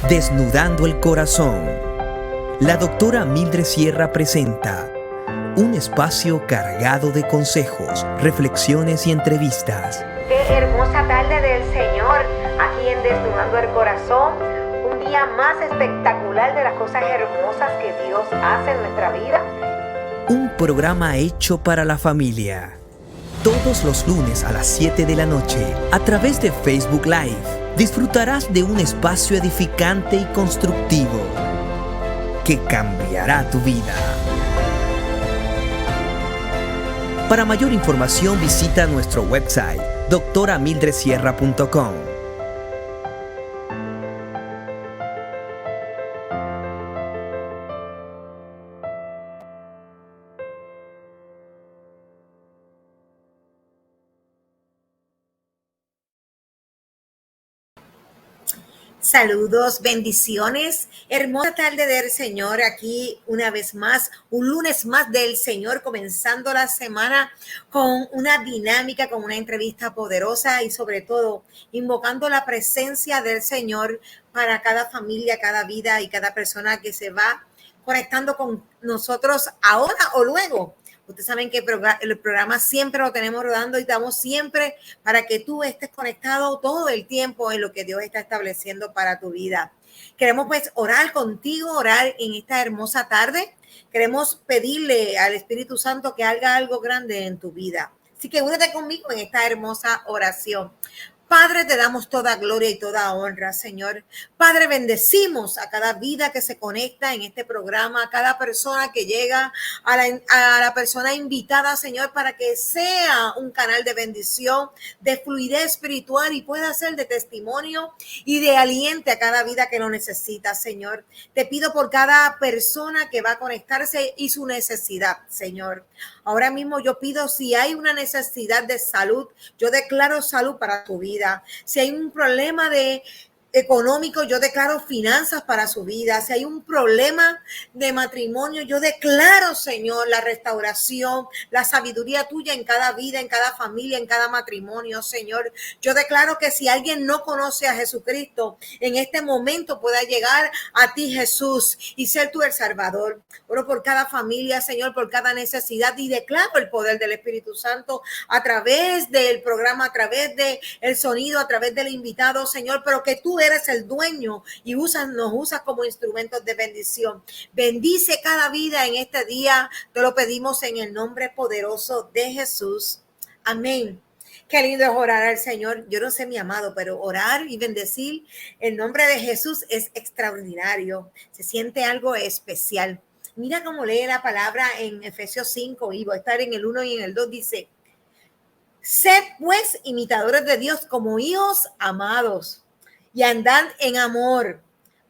Desnudando el corazón. La doctora Mildred Sierra presenta un espacio cargado de consejos, reflexiones y entrevistas. Qué hermosa tarde del Señor aquí en Desnudando el Corazón. Un día más espectacular de las cosas hermosas que Dios hace en nuestra vida. Un programa hecho para la familia. Todos los lunes a las 7 de la noche, a través de Facebook Live, disfrutarás de un espacio edificante y constructivo que cambiará tu vida. Para mayor información visita nuestro website doctoramildredsierra.com. Saludos, bendiciones, hermosa tarde del Señor, aquí una vez más, un lunes más del Señor, comenzando la semana con una dinámica, con una entrevista poderosa y sobre todo invocando la presencia del Señor para cada familia, cada vida y cada persona que se va conectando con nosotros ahora o luego. Ustedes saben que el programa siempre lo tenemos rodando y estamos siempre para que tú estés conectado todo el tiempo en lo que Dios está estableciendo para tu vida. Queremos pues orar contigo, orar en esta hermosa tarde. Queremos pedirle al Espíritu Santo que haga algo grande en tu vida. Así que únete conmigo en esta hermosa oración. Padre, te damos toda gloria y toda honra, Señor. Padre, bendecimos a cada vida que se conecta en este programa, a cada persona que llega, a la persona invitada, Señor, para que sea un canal de bendición, de fluidez espiritual y pueda ser de testimonio y de aliento a cada vida que lo necesita, Señor. Te pido por cada persona que va a conectarse y su necesidad, Señor. Ahora mismo yo pido, si hay una necesidad de salud, yo declaro salud para tu vida. Si hay un problema económico, yo declaro finanzas para su vida. Si hay un problema de matrimonio, yo declaro, Señor, la restauración, la sabiduría tuya en cada vida, en cada familia, en cada matrimonio, Señor. Yo declaro que si alguien no conoce a Jesucristo, en este momento pueda llegar a ti, Jesús, y ser tú el Salvador. Oro por cada familia, Señor, por cada necesidad y declaro el poder del Espíritu Santo a través del programa, a través del sonido, a través del invitado, Señor, pero que tú eres el dueño y nos usas como instrumentos de bendición. Bendice cada vida en este día. Te lo pedimos en el nombre poderoso de Jesús. Amén. Qué lindo es orar al Señor. Yo no sé, mi amado, pero orar y bendecir el nombre de Jesús es extraordinario. Se siente algo especial. Mira cómo lee la palabra en Efesios 5 y voy a estar en el 1 y en el 2. Dice: sed pues imitadores de Dios como hijos amados y andad en amor,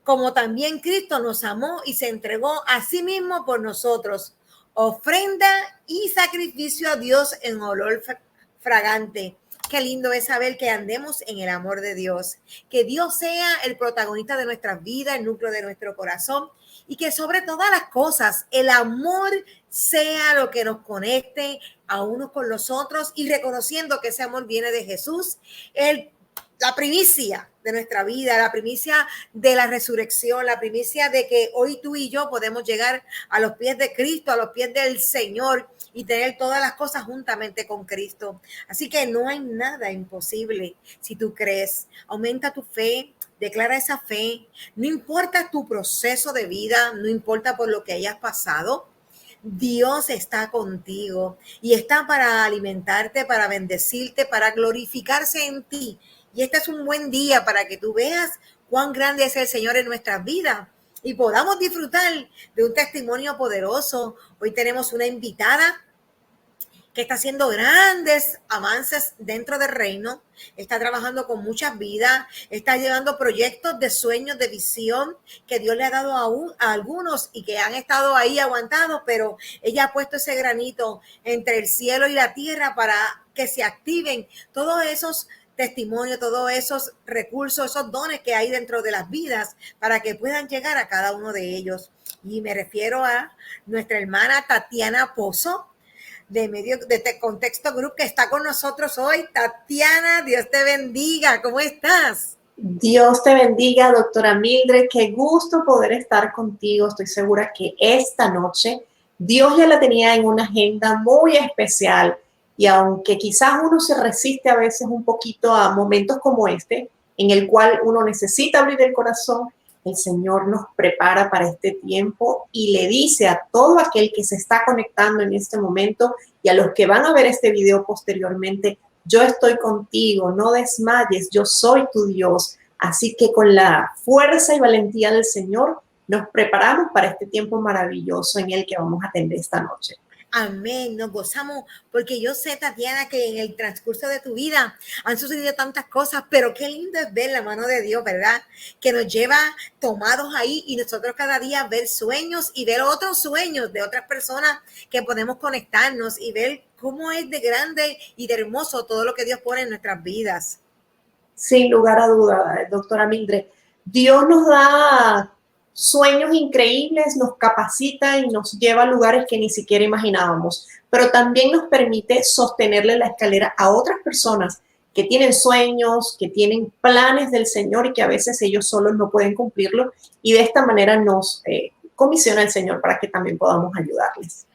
como también Cristo nos amó y se entregó a sí mismo por nosotros, ofrenda y sacrificio a Dios en olor fragante. Qué lindo es saber que andemos en el amor de Dios, que Dios sea el protagonista de nuestras vidas, el núcleo de nuestro corazón, y que sobre todas las cosas el amor sea lo que nos conecte a unos con los otros, y reconociendo que ese amor viene de Jesús, la primicia de nuestra vida, la primicia de la resurrección, la primicia de que hoy tú y yo podemos llegar a los pies de Cristo, a los pies del Señor y tener todas las cosas juntamente con Cristo. Así que no hay nada imposible si tú crees. Aumenta tu fe, declara esa fe. No importa tu proceso de vida, no importa por lo que hayas pasado. Dios está contigo y está para alimentarte, para bendecirte, para glorificarse en ti. Y este es un buen día para que tú veas cuán grande es el Señor en nuestras vidas y podamos disfrutar de un testimonio poderoso. Hoy tenemos una invitada que está haciendo grandes avances dentro del reino, está trabajando con muchas vidas, está llevando proyectos de sueños, de visión que Dios le ha dado a algunos y que han estado ahí aguantados, pero ella ha puesto ese granito entre el cielo y la tierra para que se activen todos esos testimonios, todos esos recursos, esos dones que hay dentro de las vidas para que puedan llegar a cada uno de ellos. Y me refiero a nuestra hermana Tatiana Pozo, de Contexto Group, que está con nosotros hoy. Tatiana, Dios te bendiga. ¿Cómo estás? Dios te bendiga, doctora Mildred. Qué gusto poder estar contigo. Estoy segura que esta noche Dios ya la tenía en una agenda muy especial. Y aunque quizás uno se resiste a veces un poquito a momentos como este, en el cual uno necesita abrir el corazón, el Señor nos prepara para este tiempo y le dice a todo aquel que se está conectando en este momento y a los que van a ver este video posteriormente: yo estoy contigo, no desmayes, yo soy tu Dios. Así que con la fuerza y valentía del Señor nos preparamos para este tiempo maravilloso en el que vamos a tener esta noche. Amén, nos gozamos, porque yo sé, Tatiana, que en el transcurso de tu vida han sucedido tantas cosas, pero qué lindo es ver la mano de Dios, ¿verdad? Que nos lleva tomados ahí y nosotros cada día ver sueños y ver otros sueños de otras personas que podemos conectarnos y ver cómo es de grande y de hermoso todo lo que Dios pone en nuestras vidas. Sin lugar a duda, doctora Mildred, Dios nos da sueños increíbles, nos capacita y nos lleva a lugares que ni siquiera imaginábamos, pero también nos permite sostenerle la escalera a otras personas que tienen sueños, que tienen planes del Señor y que a veces ellos solos no pueden cumplirlo, y de esta manera nos comisiona el Señor para que también podamos ayudarles.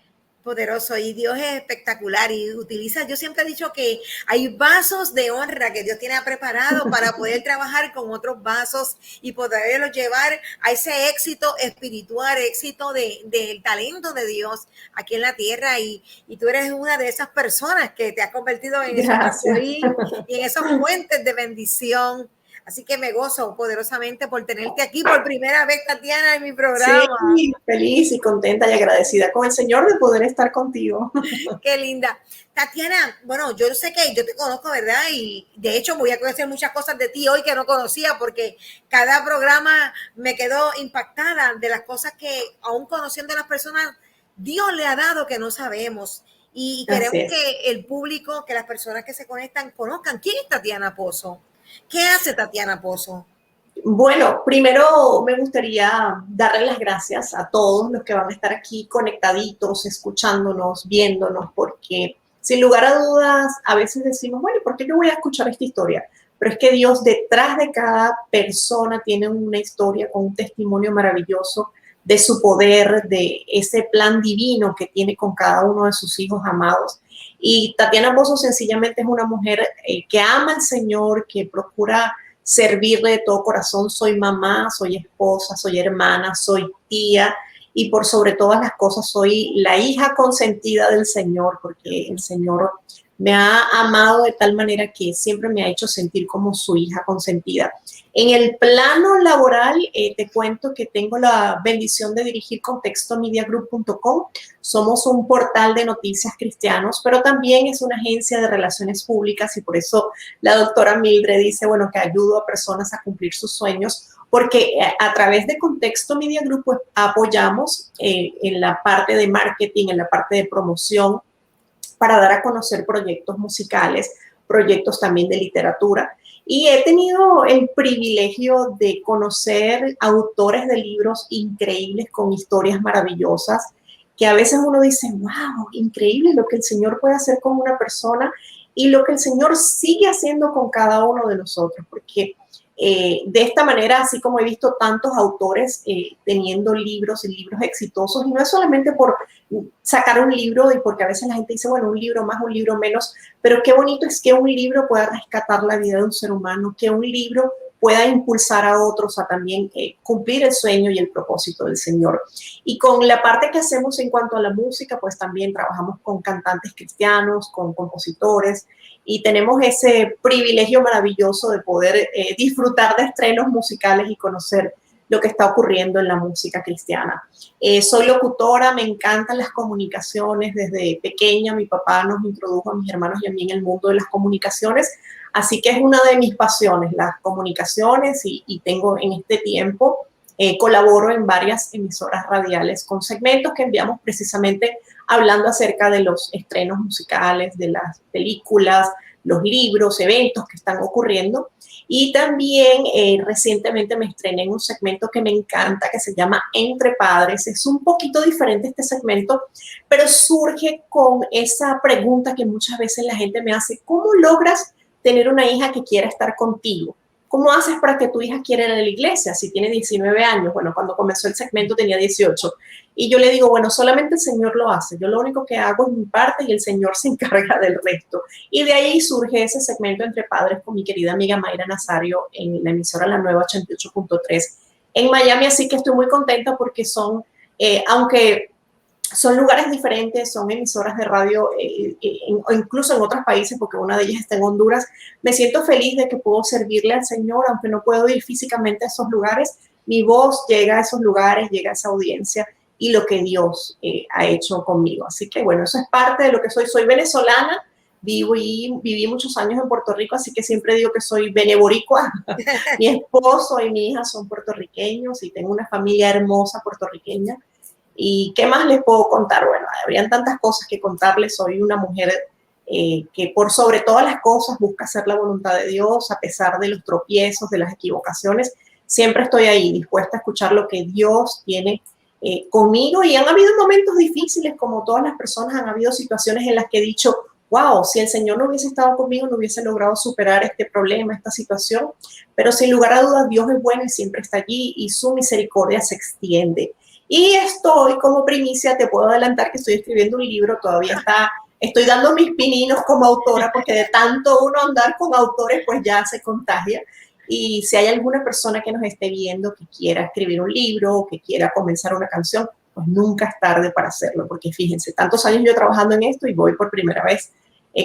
Poderoso, y Dios es espectacular y utiliza, yo siempre he dicho que hay vasos de honra que Dios tiene preparado para poder trabajar con otros vasos y poderlos llevar a ese éxito espiritual, éxito del talento de Dios aquí en la tierra, y tú eres una de esas personas que te has convertido en esos trampolín y en esos puentes de bendición. Así que me gozo poderosamente por tenerte aquí por primera vez, Tatiana, en mi programa. Sí, feliz y contenta y agradecida con el Señor de poder estar contigo. Qué linda. Tatiana, bueno, yo sé que yo te conozco, ¿verdad? Y de hecho voy a conocer muchas cosas de ti hoy que no conocía, porque cada programa me quedó impactada de las cosas que, aún conociendo a las personas, Dios le ha dado que no sabemos. Y queremos que el público, que las personas que se conectan, conozcan quién es Tatiana Pozo. ¿Qué hace Tatiana Pozo? Bueno, primero me gustaría darle las gracias a todos los que van a estar aquí conectaditos, escuchándonos, viéndonos, porque sin lugar a dudas a veces decimos, bueno, ¿por qué yo voy a escuchar esta historia? Pero es que Dios detrás de cada persona tiene una historia con un testimonio maravilloso de su poder, de ese plan divino que tiene con cada uno de sus hijos amados. Y Tatiana Pozo sencillamente es una mujer que ama al Señor, que procura servirle de todo corazón. Soy mamá, soy esposa, soy hermana, soy tía, y por sobre todas las cosas soy la hija consentida del Señor, porque el Señor me ha amado de tal manera que siempre me ha hecho sentir como su hija consentida. En el plano laboral, te cuento que tengo la bendición de dirigir contextomediagroup.com. Somos un portal de noticias cristianos, pero también es una agencia de relaciones públicas, y por eso la doctora Mildred dice, bueno, que ayudo a personas a cumplir sus sueños, porque a través de Contexto Media Group pues, apoyamos en la parte de marketing, en la parte de promoción, para dar a conocer proyectos musicales, proyectos también de literatura. Y he tenido el privilegio de conocer autores de libros increíbles con historias maravillosas, que a veces uno dice, wow, increíble lo que el Señor puede hacer con una persona y lo que el Señor sigue haciendo con cada uno de nosotros, porque de esta manera, así como he visto tantos autores teniendo libros y libros exitosos, y no es solamente por sacar un libro y porque a veces la gente dice, bueno, un libro más, un libro menos, pero qué bonito es que un libro pueda rescatar la vida de un ser humano, que un libro pueda impulsar a otros a también cumplir el sueño y el propósito del Señor. Y con la parte que hacemos en cuanto a la música, pues también trabajamos con cantantes cristianos, con compositores, y tenemos ese privilegio maravilloso de poder disfrutar de estrenos musicales y conocer lo que está ocurriendo en la música cristiana. Soy locutora, me encantan las comunicaciones. Desde pequeña mi papá nos introdujo a mis hermanos y a mí en el mundo de las comunicaciones, así que es una de mis pasiones, las comunicaciones, y tengo en este tiempo, colaboro en varias emisoras radiales con segmentos que enviamos precisamente hablando acerca de los estrenos musicales, de las películas, los libros, eventos que están ocurriendo. Y también recientemente me estrené en un segmento que me encanta, que se llama Entre Padres. Es un poquito diferente este segmento, pero surge con esa pregunta que muchas veces la gente me hace: ¿cómo logras tener una hija que quiera estar contigo? ¿cómo haces para que tu hija quiera ir a la iglesia si tiene 19 años? Bueno, cuando comenzó el segmento tenía 18. Y yo le digo, bueno, solamente el Señor lo hace. Yo lo único que hago es mi parte y el Señor se encarga del resto. Y de ahí surge ese segmento Entre Padres con mi querida amiga Mayra Nazario en la emisora La Nueva 88.3 en Miami. Así que estoy muy contenta porque son, aunque son lugares diferentes, son emisoras de radio, o incluso en otros países, porque una de ellas está en Honduras. Me siento feliz de que puedo servirle al Señor, aunque no puedo ir físicamente a esos lugares. Mi voz llega a esos lugares, llega a esa audiencia y lo que Dios ha hecho conmigo. Así que bueno, eso es parte de lo que soy. Soy venezolana, viví muchos años en Puerto Rico, así que siempre digo que soy beneboricua. Mi esposo y mi hija son puertorriqueños y tengo una familia hermosa puertorriqueña. ¿Y qué más les puedo contar? Bueno, habrían tantas cosas que contarles. Soy una mujer que por sobre todas las cosas busca hacer la voluntad de Dios, a pesar de los tropiezos, de las equivocaciones. Siempre estoy ahí, dispuesta a escuchar lo que Dios tiene conmigo. Y han habido momentos difíciles, como todas las personas, han habido situaciones en las que he dicho, wow, si el Señor no hubiese estado conmigo, no hubiese logrado superar este problema, esta situación. Pero sin lugar a dudas, Dios es bueno y siempre está allí y su misericordia se extiende. Y estoy como primicia, te puedo adelantar que estoy escribiendo un libro, estoy dando mis pininos como autora, porque de tanto uno andar con autores, pues ya se contagia. Y si hay alguna persona que nos esté viendo que quiera escribir un libro o que quiera comenzar una canción, pues nunca es tarde para hacerlo, porque fíjense, tantos años yo trabajando en esto y voy por primera vez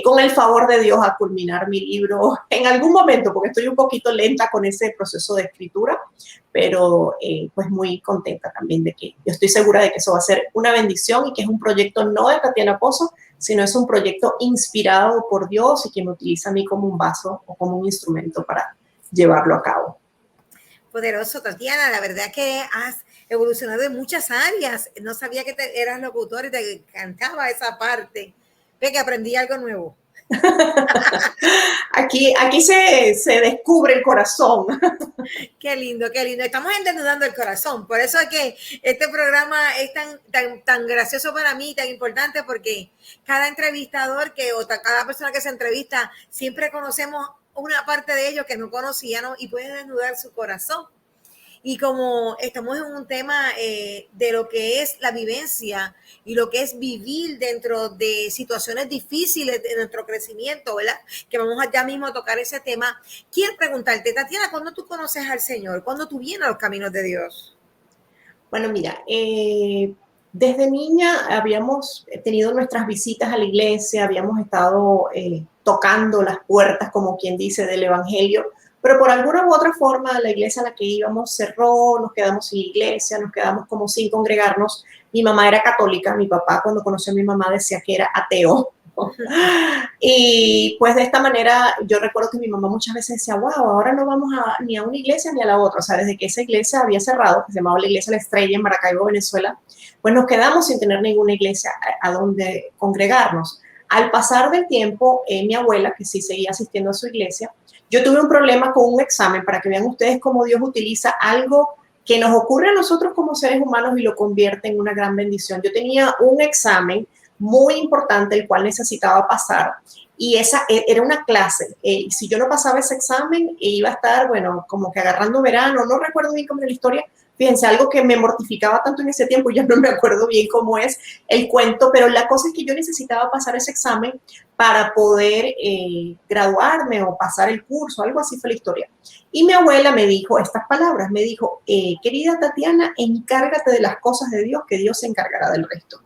con el favor de Dios a culminar mi libro en algún momento, porque estoy un poquito lenta con ese proceso de escritura, pero pues muy contenta también de que yo estoy segura de que eso va a ser una bendición y que es un proyecto no de Tatiana Pozo, sino es un proyecto inspirado por Dios y que me utiliza a mí como un vaso o como un instrumento para llevarlo a cabo. Poderoso, Tatiana, la verdad que has evolucionado en muchas áreas. No sabía que eras locutor y te encantaba esa parte. Ve que aprendí algo nuevo. Aquí se descubre el corazón. Qué lindo, qué lindo. Estamos entrenando el corazón. Por eso es que este programa es tan gracioso para mí, tan importante, porque cada entrevistador cada persona que se entrevista, siempre conocemos una parte de ellos que no conocían, ¿no? Y puede desnudar su corazón. Y como estamos en un tema de lo que es la vivencia y lo que es vivir dentro de situaciones difíciles de nuestro crecimiento, ¿verdad? Que vamos ya mismo a tocar ese tema. Quiero preguntarte, Tatiana, ¿cuándo tú conoces al Señor? ¿Cuándo tú vienes a los caminos de Dios? Bueno, mira, desde niña habíamos tenido nuestras visitas a la iglesia, habíamos estado tocando las puertas, como quien dice, del evangelio, pero por alguna u otra forma la iglesia a la que íbamos cerró, nos quedamos sin iglesia, nos quedamos como sin congregarnos. Mi mamá era católica, mi papá cuando conoció a mi mamá decía que era ateo. Y pues de esta manera yo recuerdo que mi mamá muchas veces decía, wow, ahora no vamos ni a una iglesia ni a la otra. O sea, desde que esa iglesia había cerrado, que se llamaba la Iglesia La Estrella en Maracaibo, Venezuela, pues nos quedamos sin tener ninguna iglesia a donde congregarnos. Al pasar del tiempo, mi abuela, que sí seguía asistiendo a su iglesia, yo tuve un problema con un examen, para que vean ustedes cómo Dios utiliza algo que nos ocurre a nosotros como seres humanos y lo convierte en una gran bendición. Yo tenía un examen muy importante, el cual necesitaba pasar, y esa era una clase. Si yo no pasaba ese examen, iba a estar, bueno, como que agarrando verano, no recuerdo bien cómo era la historia. Fíjense, algo que me mortificaba tanto en ese tiempo, ya no me acuerdo bien cómo es el cuento, pero la cosa es que yo necesitaba pasar ese examen para poder graduarme o pasar el curso, algo así fue la historia. Y mi abuela me dijo estas palabras, me dijo, querida Tatiana, encárgate de las cosas de Dios, que Dios se encargará del resto.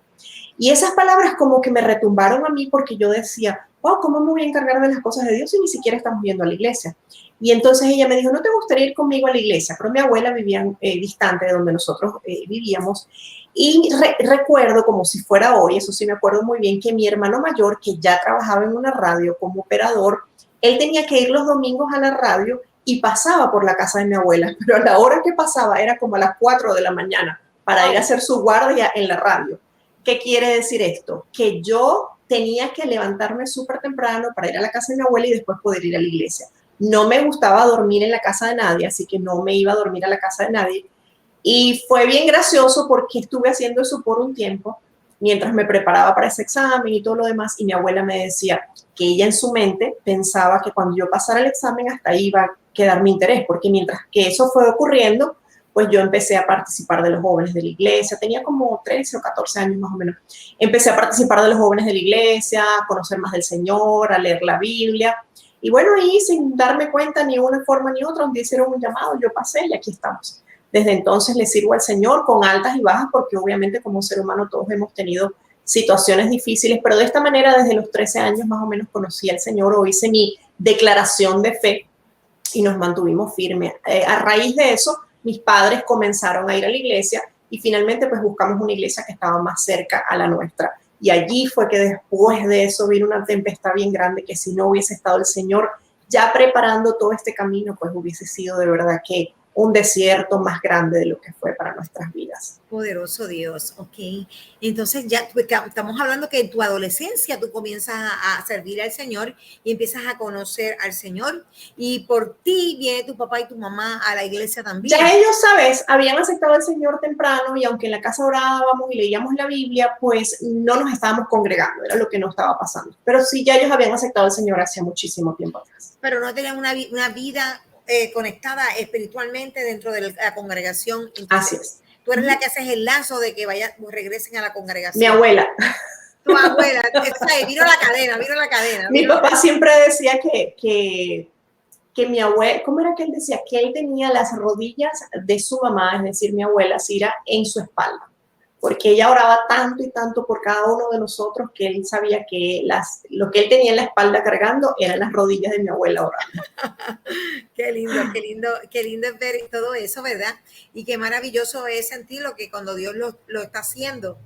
Y esas palabras como que me retumbaron a mí, porque yo decía, wow, ¿cómo me voy a encargar de las cosas de Dios si ni siquiera estamos yendo a la iglesia? Y entonces ella me dijo, ¿no te gustaría ir conmigo a la iglesia? Pero mi abuela vivía distante de donde nosotros vivíamos. Y recuerdo como si fuera hoy, eso sí me acuerdo muy bien, que mi hermano mayor, que ya trabajaba en una radio como operador, él tenía que ir los domingos a la radio y pasaba por la casa de mi abuela. Pero a la hora que pasaba era como a las 4 de la mañana para ir a hacer su guardia en la radio. ¿Qué quiere decir esto? Que yo tenía que levantarme súper temprano para ir a la casa de mi abuela y después poder ir a la iglesia. No me gustaba dormir en la casa de nadie, así que no me iba a dormir a la casa de nadie. Y fue bien gracioso porque estuve haciendo eso por un tiempo, mientras me preparaba para ese examen y todo lo demás, y mi abuela me decía que ella en su mente pensaba que cuando yo pasara el examen hasta ahí iba dar mi interés, porque mientras que eso fue ocurriendo, pues yo empecé a participar de los jóvenes de la iglesia, tenía como 13 o 14 años más o menos. Empecé a participar de los jóvenes de la iglesia, a conocer más del Señor, a leer la Biblia. Y bueno, ahí sin darme cuenta ni una forma ni otra, un día hicieron un llamado, yo pasé y aquí estamos. Desde entonces le sirvo al Señor con altas y bajas, porque obviamente como ser humano todos hemos tenido situaciones difíciles, pero de esta manera desde los 13 años más o menos conocí al Señor o hice mi declaración de fe y nos mantuvimos firmes. A raíz de eso, mis padres comenzaron a ir a la iglesia y finalmente pues buscamos una iglesia que estaba más cerca a la nuestra. Y allí fue que después de eso vino una tempestad bien grande que si no hubiese estado el Señor ya preparando todo este camino, pues hubiese sido de verdad que un desierto más grande de lo que fue para nuestras vidas. Poderoso Dios, ok. Entonces ya estamos hablando que en tu adolescencia tú comienzas a servir al Señor y empiezas a conocer al Señor y por ti viene tu papá y tu mamá a la iglesia también. Ya ellos, sabes, habían aceptado al Señor temprano y aunque en la casa orábamos y leíamos la Biblia, pues no nos estábamos congregando, era lo que no estaba pasando. Pero sí, ya ellos habían aceptado al Señor hace muchísimo tiempo atrás. Pero no tenían una vida conectada espiritualmente dentro de la congregación. Entonces, así es. Tú eres la que haces el lazo de que regresen a la congregación. Mi abuela. Tu abuela. Vino la cadena. Mi papá siempre decía que mi abuela, ¿cómo era que él decía? Que él tenía las rodillas de su mamá, es decir, mi abuela Cira, en su espalda. Porque ella oraba tanto y tanto por cada uno de nosotros que él sabía que lo que él tenía en la espalda cargando eran las rodillas de mi abuela orando. Qué lindo es ver todo eso, ¿verdad? Y qué maravilloso es sentirlo que cuando Dios lo está haciendo.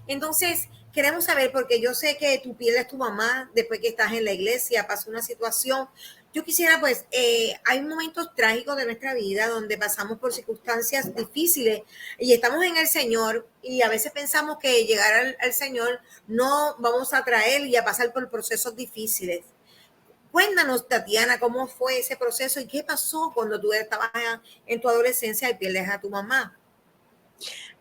Entonces, queremos saber, porque yo sé que tú pierdes tu mamá después que estás en la iglesia, pasó una situación. Yo quisiera, pues, hay momentos trágicos de nuestra vida donde pasamos por circunstancias difíciles y estamos en el Señor y a veces pensamos que llegar al Señor no vamos a traer y a pasar por procesos difíciles. Cuéntanos, Tatiana, cómo fue ese proceso y qué pasó cuando tú estabas en tu adolescencia y pierdes a tu mamá.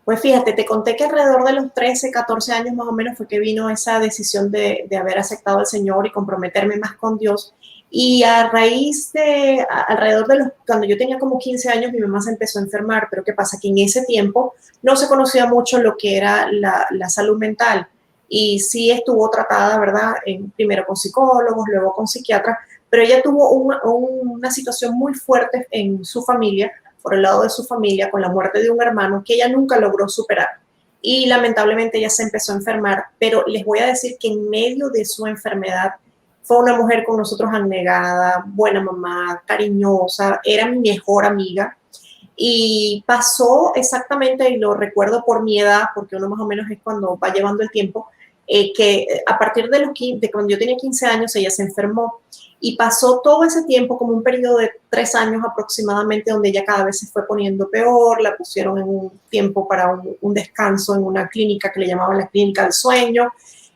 Pues fíjate, te conté que alrededor de los 13, 14 años más o menos fue que vino esa decisión de haber aceptado al Señor y comprometerme más con Dios. Y a raíz de, alrededor de cuando yo tenía como 15 años, mi mamá se empezó a enfermar, pero ¿qué pasa? Que en ese tiempo no se conocía mucho lo que era la salud mental y sí estuvo tratada, ¿verdad? Primero con psicólogos, luego con psiquiatras, pero ella tuvo una situación muy fuerte en su familia, por el lado de su familia, con la muerte de un hermano que ella nunca logró superar. Y lamentablemente ella se empezó a enfermar, pero les voy a decir que en medio de su enfermedad fue una mujer con nosotros abnegada, buena mamá, cariñosa, era mi mejor amiga. Y pasó exactamente, y lo recuerdo por mi edad, porque uno más o menos es cuando va llevando el tiempo, que a partir de cuando yo tenía 15 años ella se enfermó y pasó todo ese tiempo como un periodo de 3 años aproximadamente donde ella cada vez se fue poniendo peor, la pusieron en un tiempo para un descanso en una clínica que le llamaban la clínica del sueño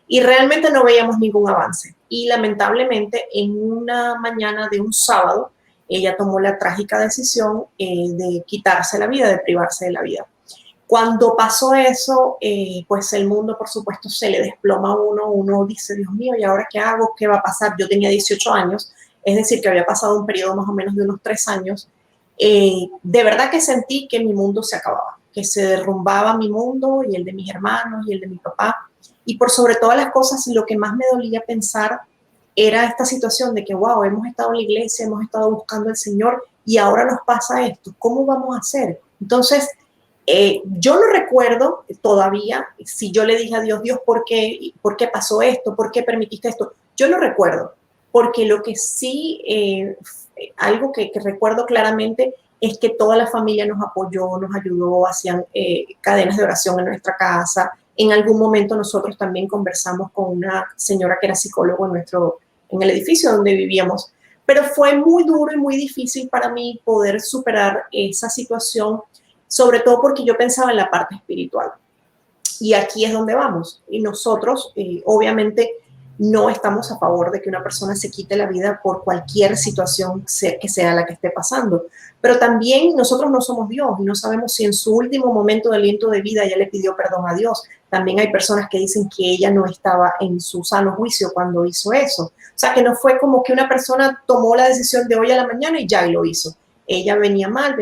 y realmente no veíamos ningún avance. Y lamentablemente en una mañana de un sábado ella tomó la trágica decisión de quitarse la vida, de privarse de la vida. Cuando pasó eso, pues el mundo, por supuesto, se le desploma a uno. Uno dice, Dios mío, ¿y ahora qué hago? ¿Qué va a pasar? Yo tenía 18 años, es decir, que había pasado un periodo más o menos de unos 3 años. De verdad que sentí que mi mundo se acababa, que se derrumbaba mi mundo y el de mis hermanos y el de mi papá. Y por sobre todas las cosas, lo que más me dolía pensar era esta situación de que, wow, hemos estado en la iglesia, hemos estado buscando al Señor y ahora nos pasa esto. ¿Cómo vamos a hacer? Entonces, yo no recuerdo todavía si yo le dije a Dios, ¿por qué pasó esto? ¿Por qué permitiste esto? Yo no recuerdo, porque lo que sí, algo que recuerdo claramente es que toda la familia nos apoyó, nos ayudó, hacían cadenas de oración en nuestra casa. En algún momento nosotros también conversamos con una señora que era psicólogo en el edificio donde vivíamos, pero fue muy duro y muy difícil para mí poder superar esa situación, sobre todo porque yo pensaba en la parte espiritual. Y aquí es donde vamos. Y nosotros, obviamente, no estamos a favor de que una persona se quite la vida por cualquier situación que sea la que esté pasando. Pero también nosotros no somos Dios y no sabemos si en su último momento de aliento de vida ella le pidió perdón a Dios. También hay personas que dicen que ella no estaba en su sano juicio cuando hizo eso. O sea, que no fue como que una persona tomó la decisión de hoy a la mañana y ya y lo hizo. Ella venía mal,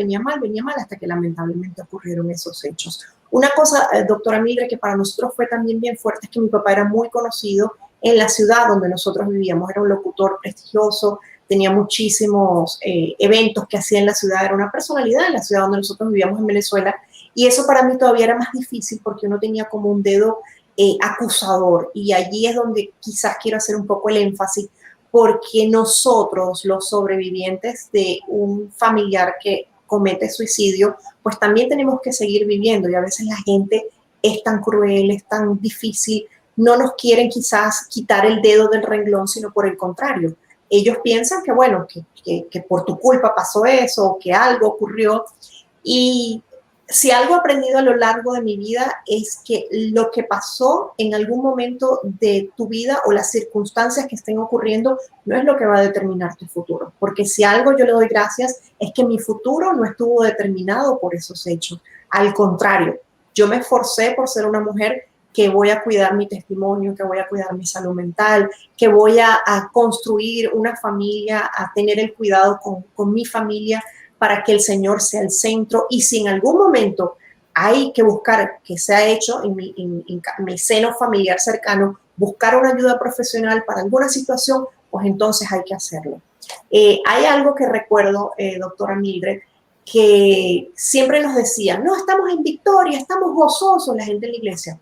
hasta que lamentablemente ocurrieron esos hechos. Una cosa, doctora Mildred, que para nosotros fue también bien fuerte, es que mi papá era muy conocido en la ciudad donde nosotros vivíamos. Era un locutor prestigioso, tenía muchísimos eventos que hacía en la ciudad, era una personalidad en la ciudad donde nosotros vivíamos en Venezuela, y eso para mí todavía era más difícil porque uno tenía como un dedo acusador, y allí es donde quizás quiero hacer un poco el énfasis, porque nosotros, los sobrevivientes de un familiar que comete suicidio, pues también tenemos que seguir viviendo, y a veces la gente es tan cruel, es tan difícil, no nos quieren quizás quitar el dedo del renglón, sino por el contrario. Ellos piensan que, bueno, que por tu culpa pasó eso, que algo ocurrió. Y si algo he aprendido a lo largo de mi vida es que lo que pasó en algún momento de tu vida o las circunstancias que estén ocurriendo no es lo que va a determinar tu futuro. Porque si algo yo le doy gracias es que mi futuro no estuvo determinado por esos hechos. Al contrario, yo me esforcé por ser una mujer que voy a cuidar mi testimonio, que voy a cuidar mi salud mental, que voy a construir una familia, a tener el cuidado con mi familia para que el Señor sea el centro. Y si en algún momento hay que buscar, que se ha hecho en mi seno familiar cercano, buscar una ayuda profesional para alguna situación, pues entonces hay que hacerlo. Hay algo que recuerdo, doctora Mildred, que siempre nos decían, no, estamos en victoria, estamos gozosos, la gente en la iglesia.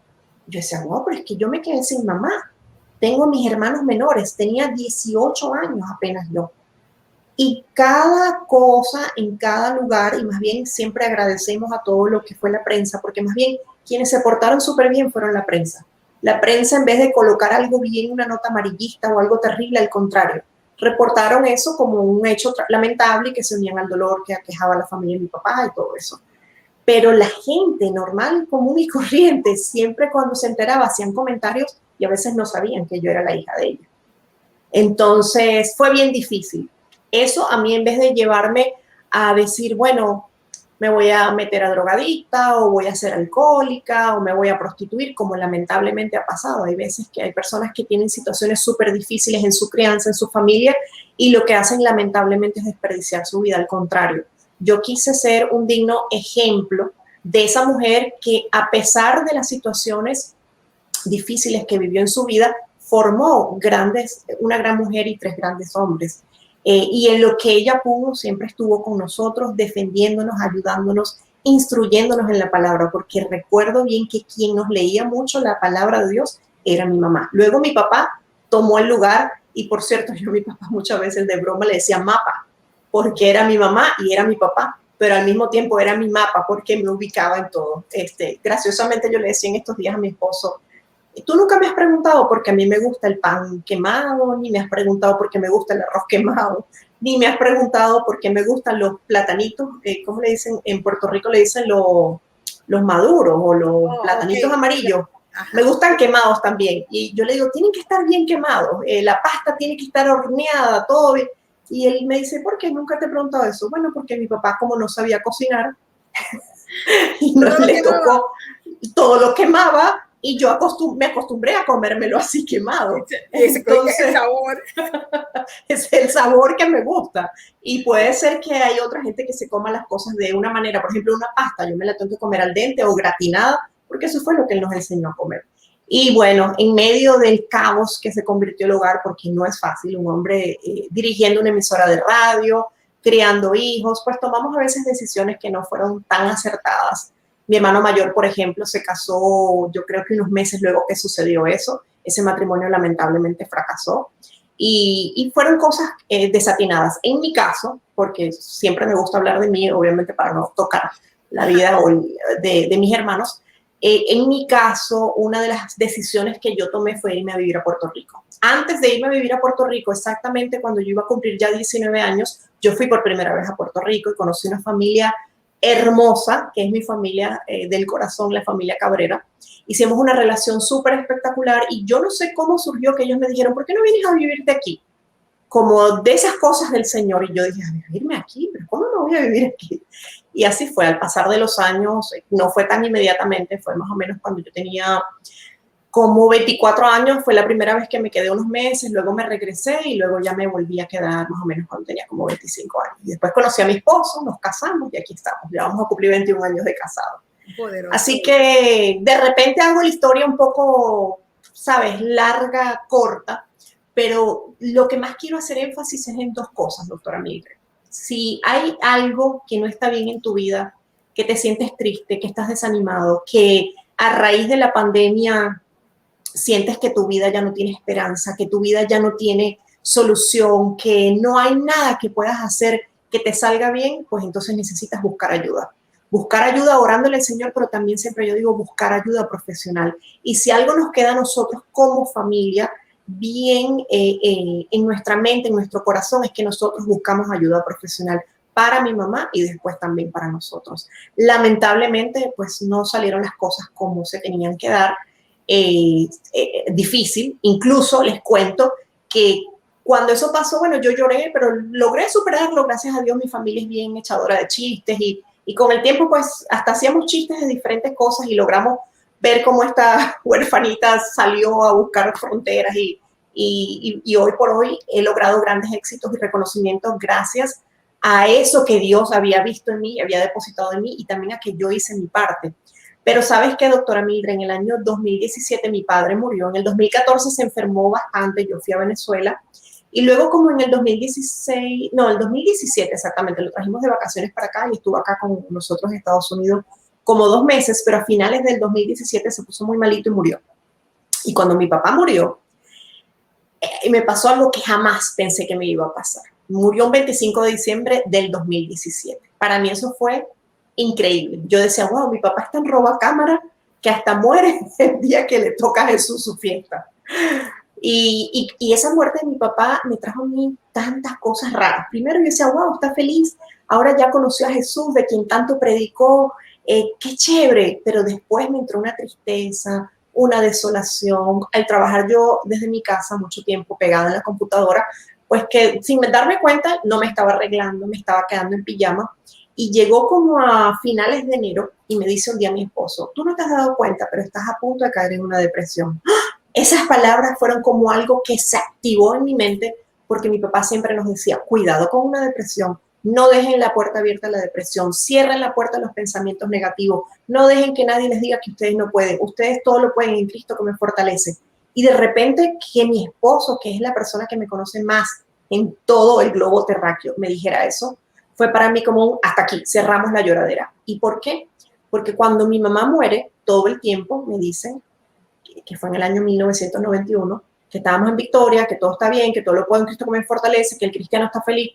Yo decía, no, pero es que yo me quedé sin mamá. Tengo mis hermanos menores, tenía 18 años apenas yo. Y cada cosa en cada lugar, y más bien siempre agradecemos a todo lo que fue la prensa, porque más bien quienes se portaron súper bien fueron la prensa. La prensa, en vez de colocar algo bien, una nota amarillista o algo terrible, al contrario, reportaron eso como un hecho lamentable y que se unían al dolor que aquejaba a la familia de mi papá y todo eso. Pero la gente normal, común y corriente, siempre cuando se enteraba hacían comentarios y a veces no sabían que yo era la hija de ella. Entonces fue bien difícil. Eso a mí, en vez de llevarme a decir, bueno, me voy a meter a drogadicta o voy a ser alcohólica o me voy a prostituir, como lamentablemente ha pasado. Hay veces que hay personas que tienen situaciones súper difíciles en su crianza, en su familia, y lo que hacen lamentablemente es desperdiciar su vida. Al contrario, yo quise ser un digno ejemplo de esa mujer que, a pesar de las situaciones difíciles que vivió en su vida, formó una gran mujer y 3 grandes hombres. Y en lo que ella pudo, siempre estuvo con nosotros, defendiéndonos, ayudándonos, instruyéndonos en la palabra, porque recuerdo bien que quien nos leía mucho la palabra de Dios era mi mamá. Luego mi papá tomó el lugar, y por cierto, yo a mi papá muchas veces de broma le decía mapa, porque era mi mamá y era mi papá, pero al mismo tiempo era mi mapa porque me ubicaba en todo. Graciosamente yo le decía en estos días a mi esposo, tú nunca me has preguntado por qué a mí me gusta el pan quemado, ni me has preguntado por qué me gusta el arroz quemado, ni me has preguntado por qué me gustan los platanitos, ¿cómo le dicen? En Puerto Rico le dicen los maduros o los platanitos amarillos. Ajá. Me gustan quemados también. Y yo le digo, tienen que estar bien quemados, la pasta tiene que estar horneada, todo bien. Y él me dice, ¿por qué nunca te he preguntado eso? Bueno, porque mi papá, como no sabía cocinar, y no le tocó, todo lo quemaba, y yo me acostumbré a comérmelo así quemado. Entonces, es el sabor. Es el sabor que me gusta. Y puede ser que hay otra gente que se coma las cosas de una manera. Por ejemplo, una pasta, yo me la tengo que comer al dente o gratinada, porque eso fue lo que él nos enseñó a comer. Y bueno, en medio del caos que se convirtió el hogar, porque no es fácil, un hombre dirigiendo una emisora de radio, criando hijos, pues tomamos a veces decisiones que no fueron tan acertadas. Mi hermano mayor, por ejemplo, se casó, yo creo que unos meses luego que sucedió eso. Ese matrimonio lamentablemente fracasó. Y fueron cosas desatinadas. En mi caso, porque siempre me gusta hablar de mí, obviamente para no tocar la vida de mis hermanos, en mi caso, una de las decisiones que yo tomé fue irme a vivir a Puerto Rico. Antes de irme a vivir a Puerto Rico, exactamente cuando yo iba a cumplir ya 19 años, yo fui por primera vez a Puerto Rico y conocí una familia hermosa, que es mi familia del corazón, la familia Cabrera. Hicimos una relación súper espectacular y yo no sé cómo surgió que ellos me dijeron, ¿por qué no vienes a vivirte aquí? Como de esas cosas del Señor. Y yo dije, ¿a vivirme aquí? ¿Pero cómo no voy a vivir aquí? Y así fue, al pasar de los años, no fue tan inmediatamente, fue más o menos cuando yo tenía como 24 años, fue la primera vez que me quedé unos meses, luego me regresé y luego ya me volví a quedar más o menos cuando tenía como 25 años. Y después conocí a mi esposo, nos casamos y aquí estamos, ya vamos a cumplir 21 años de casado. Poderoso. Así que de repente hago la historia un poco, ¿sabes?, larga, corta, pero lo que más quiero hacer énfasis es en dos cosas, doctora Mildred. Si hay algo que no está bien en tu vida, que te sientes triste, que estás desanimado, que a raíz de la pandemia sientes que tu vida ya no tiene esperanza, que tu vida ya no tiene solución, que no hay nada que puedas hacer que te salga bien, pues entonces necesitas buscar ayuda. Buscar ayuda orándole al Señor, pero también siempre yo digo buscar ayuda profesional. Y si algo nos queda a nosotros como familia, bien en nuestra mente, en nuestro corazón, es que nosotros buscamos ayuda profesional para mi mamá y después también para nosotros. Lamentablemente, pues no salieron las cosas como se tenían que dar. Difícil, incluso les cuento que cuando eso pasó, bueno, yo lloré, pero logré superarlo, gracias a Dios. Mi familia es bien echadora de chistes y con el tiempo pues hasta hacíamos chistes de diferentes cosas y logramos ver cómo esta huerfanita salió a buscar fronteras y hoy por hoy he logrado grandes éxitos y reconocimientos gracias a eso que Dios había visto en mí, había depositado en mí y también a que yo hice mi parte. Pero ¿sabes qué, doctora Mildred? En el año 2017 mi padre murió, en el 2014 se enfermó bastante, yo fui a Venezuela y luego como en el 2016, no, el 2017 exactamente, lo trajimos de vacaciones para acá y estuvo acá con nosotros en Estados Unidos como 2 meses, pero a finales del 2017 se puso muy malito y murió. Y cuando mi papá murió, me pasó algo que jamás pensé que me iba a pasar. Murió un 25 de diciembre del 2017. Para mí eso fue increíble. Yo decía, wow, mi papá está en robacámara que hasta muere el día que le toca a Jesús su fiesta. Y esa muerte de mi papá me trajo a mí tantas cosas raras. Primero yo decía, wow, está feliz, ahora ya conoció a Jesús, de quien tanto predicó, qué chévere. Pero después me entró una tristeza, una desolación. Al trabajar yo desde mi casa mucho tiempo pegada en la computadora, pues que sin darme cuenta no me estaba arreglando, me estaba quedando en pijama. Y llegó como a finales de enero y me dice un día mi esposo, tú no te has dado cuenta, pero estás a punto de caer en una depresión. Esas palabras fueron como algo que se activó en mi mente porque mi papá siempre nos decía, cuidado con una depresión, no dejen la puerta abierta a la depresión, cierren la puerta a los pensamientos negativos, no dejen que nadie les diga que ustedes no pueden, ustedes todo lo pueden en Cristo que me fortalece. Y de repente que mi esposo, que es la persona que me conoce más en todo el globo terráqueo, me dijera eso, fue para mí como un hasta aquí, cerramos la lloradera. ¿Y por qué? Porque cuando mi mamá muere, todo el tiempo me dicen, que fue en el año 1991, que estábamos en victoria, que todo está bien, que todo lo puedo en Cristo que me fortalece, que el cristiano está feliz.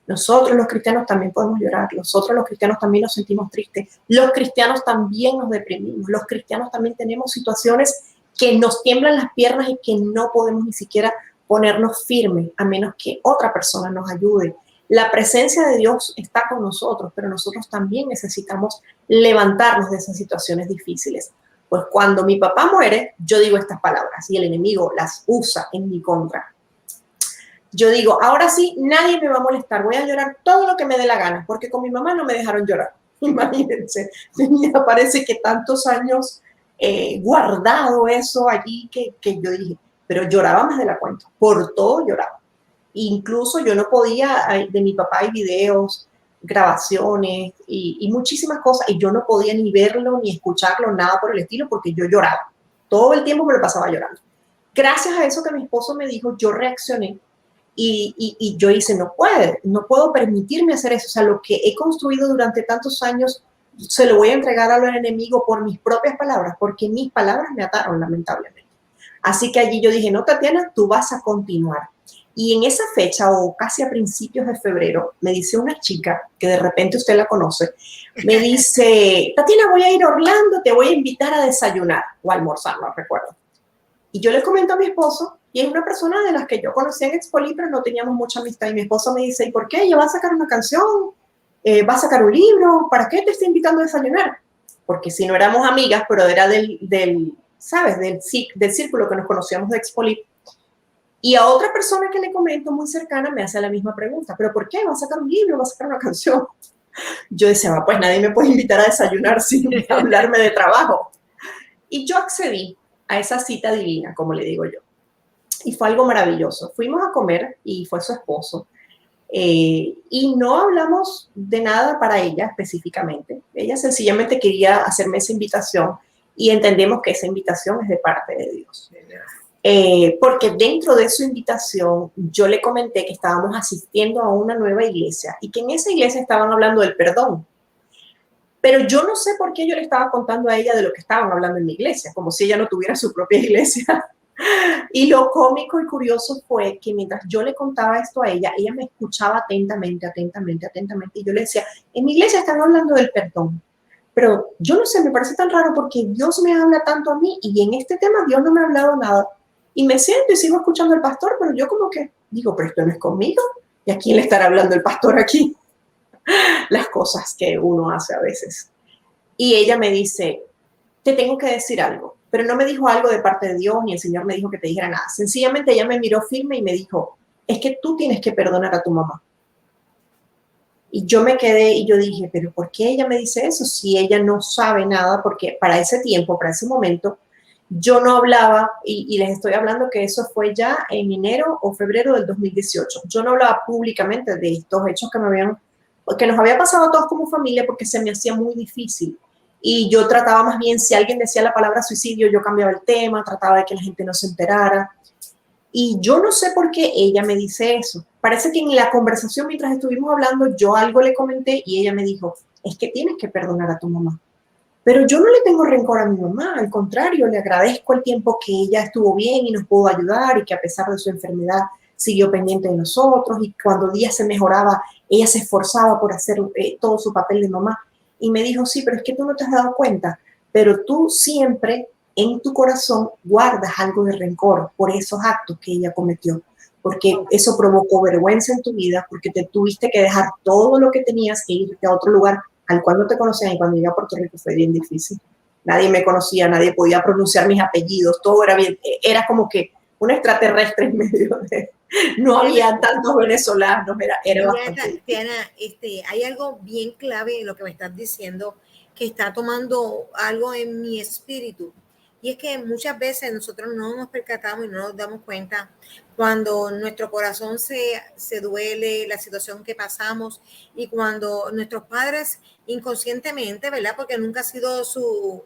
Nosotros los cristianos también podemos llorar, nosotros los cristianos también nos sentimos tristes, los cristianos también nos deprimimos, los cristianos también tenemos situaciones que nos tiemblan las piernas y que no podemos ni siquiera ponernos firmes a menos que otra persona nos ayude. La presencia de Dios está con nosotros, pero nosotros también necesitamos levantarnos de esas situaciones difíciles. Pues cuando mi papá muere, yo digo estas palabras y el enemigo las usa en mi contra. Yo digo, ahora sí, nadie me va a molestar, voy a llorar todo lo que me dé la gana, porque con mi mamá no me dejaron llorar. Imagínense, tenía parece que tantos años guardado eso allí que yo dije, pero lloraba más de la cuenta, por todo lloraba. Incluso yo no podía, de mi papá hay videos, grabaciones y muchísimas cosas, y yo no podía ni verlo, ni escucharlo, nada por el estilo, porque yo lloraba. Todo el tiempo me lo pasaba llorando. Gracias a eso que mi esposo me dijo, yo reaccioné y yo hice, no puedo permitirme hacer eso. O sea, lo que he construido durante tantos años, se lo voy a entregar al enemigo por mis propias palabras, porque mis palabras me ataron, lamentablemente. Así que allí yo dije, no, Tatiana, tú vas a continuar. Y en esa fecha, o casi a principios de febrero, me dice una chica, que de repente usted la conoce, me dice, Tatiana, voy a ir a Orlando, te voy a invitar a desayunar o a almorzar, no recuerdo. Y yo le comento a mi esposo, y es una persona de las que yo conocía en Expoli, pero no teníamos mucha amistad. Y mi esposo me dice, ¿y por qué? ¿Ella va a sacar una canción? ¿va a sacar un libro? ¿Para qué te está invitando a desayunar? Porque si no éramos amigas, pero era ¿sabes? Del círculo que nos conocíamos de Expolit. Y a otra persona que le comento muy cercana me hace la misma pregunta, ¿pero por qué? ¿Va a sacar un libro? ¿Va a sacar una canción? Yo decía, pues nadie me puede invitar a desayunar sin hablarme de trabajo. Y yo accedí a esa cita divina, como le digo yo. Y fue algo maravilloso. Fuimos a comer y fue su esposo. Y no hablamos de nada para ella específicamente. Ella sencillamente quería hacerme esa invitación y entendemos que esa invitación es de parte de Dios. Porque dentro de su invitación yo le comenté que estábamos asistiendo a una nueva iglesia y que en esa iglesia estaban hablando del perdón. Pero yo no sé por qué yo le estaba contando a ella de lo que estaban hablando en mi iglesia, como si ella no tuviera su propia iglesia. Y lo cómico y curioso fue que mientras yo le contaba esto a ella, ella me escuchaba atentamente, y yo le decía, en mi iglesia están hablando del perdón, pero yo no sé, me parece tan raro porque Dios me habla tanto a mí y en este tema Dios no me ha hablado nada. Y me siento y sigo escuchando al pastor, pero yo como que digo, pero esto no es conmigo. ¿Y a quién le estará hablando el pastor aquí? Las cosas que uno hace a veces. Y ella me dice, te tengo que decir algo, pero no me dijo algo de parte de Dios, ni el Señor me dijo que te dijera nada. Sencillamente ella me miró firme y me dijo, es que tú tienes que perdonar a tu mamá. Y yo me quedé y yo dije, pero ¿por qué ella me dice eso si ella no sabe nada? Porque para ese tiempo, para ese momento, yo no hablaba, y les estoy hablando que eso fue ya en enero o febrero del 2018. Yo no hablaba públicamente de estos hechos que nos había pasado a todos como familia porque se me hacía muy difícil. Y yo trataba más bien, si alguien decía la palabra suicidio, yo cambiaba el tema, trataba de que la gente no se enterara. Y yo no sé por qué ella me dice eso. Parece que en la conversación mientras estuvimos hablando, yo algo le comenté y ella me dijo, es que tienes que perdonar a tu mamá. Pero yo no le tengo rencor a mi mamá, al contrario, le agradezco el tiempo que ella estuvo bien y nos pudo ayudar y que a pesar de su enfermedad siguió pendiente de nosotros y cuando día se mejoraba, ella se esforzaba por hacer todo su papel de mamá. Y me dijo, sí, pero es que tú no te has dado cuenta, pero tú siempre en tu corazón guardas algo de rencor por esos actos que ella cometió, porque eso provocó vergüenza en tu vida, porque te tuviste que dejar todo lo que tenías e irte a otro lugar al cual no te conocían, y cuando llegué a Puerto Rico fue bien difícil. Nadie me conocía, nadie podía pronunciar mis apellidos, todo era bien, era como que un extraterrestre en medio de... No había tantos venezolanos, era bastante... Diana, hay algo bien clave en lo que me estás diciendo que está tomando algo en mi espíritu. Y es que muchas veces nosotros no nos percatamos y no nos damos cuenta cuando nuestro corazón se duele, la situación que pasamos y cuando nuestros padres inconscientemente, ¿verdad? Porque nunca ha sido su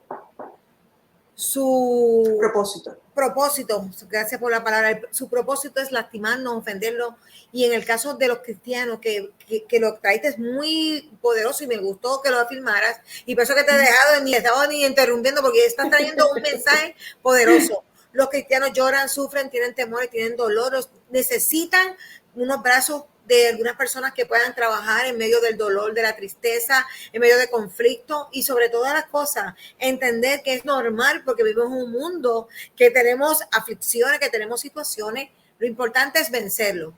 propósito, gracias por la palabra, su propósito es lastimarnos, ofendernos, y en el caso de los cristianos, que lo traiste es muy poderoso y me gustó que lo afirmaras, y por eso que te he dejado, ni estaba ni interrumpiendo, porque estás trayendo un mensaje poderoso. Los cristianos lloran, sufren, tienen temores, tienen dolor, necesitan unos brazos de algunas personas que puedan trabajar en medio del dolor, de la tristeza, en medio de conflicto y sobre todas las cosas, entender que es normal porque vivimos en un mundo que tenemos aflicciones, que tenemos situaciones, lo importante es vencerlo.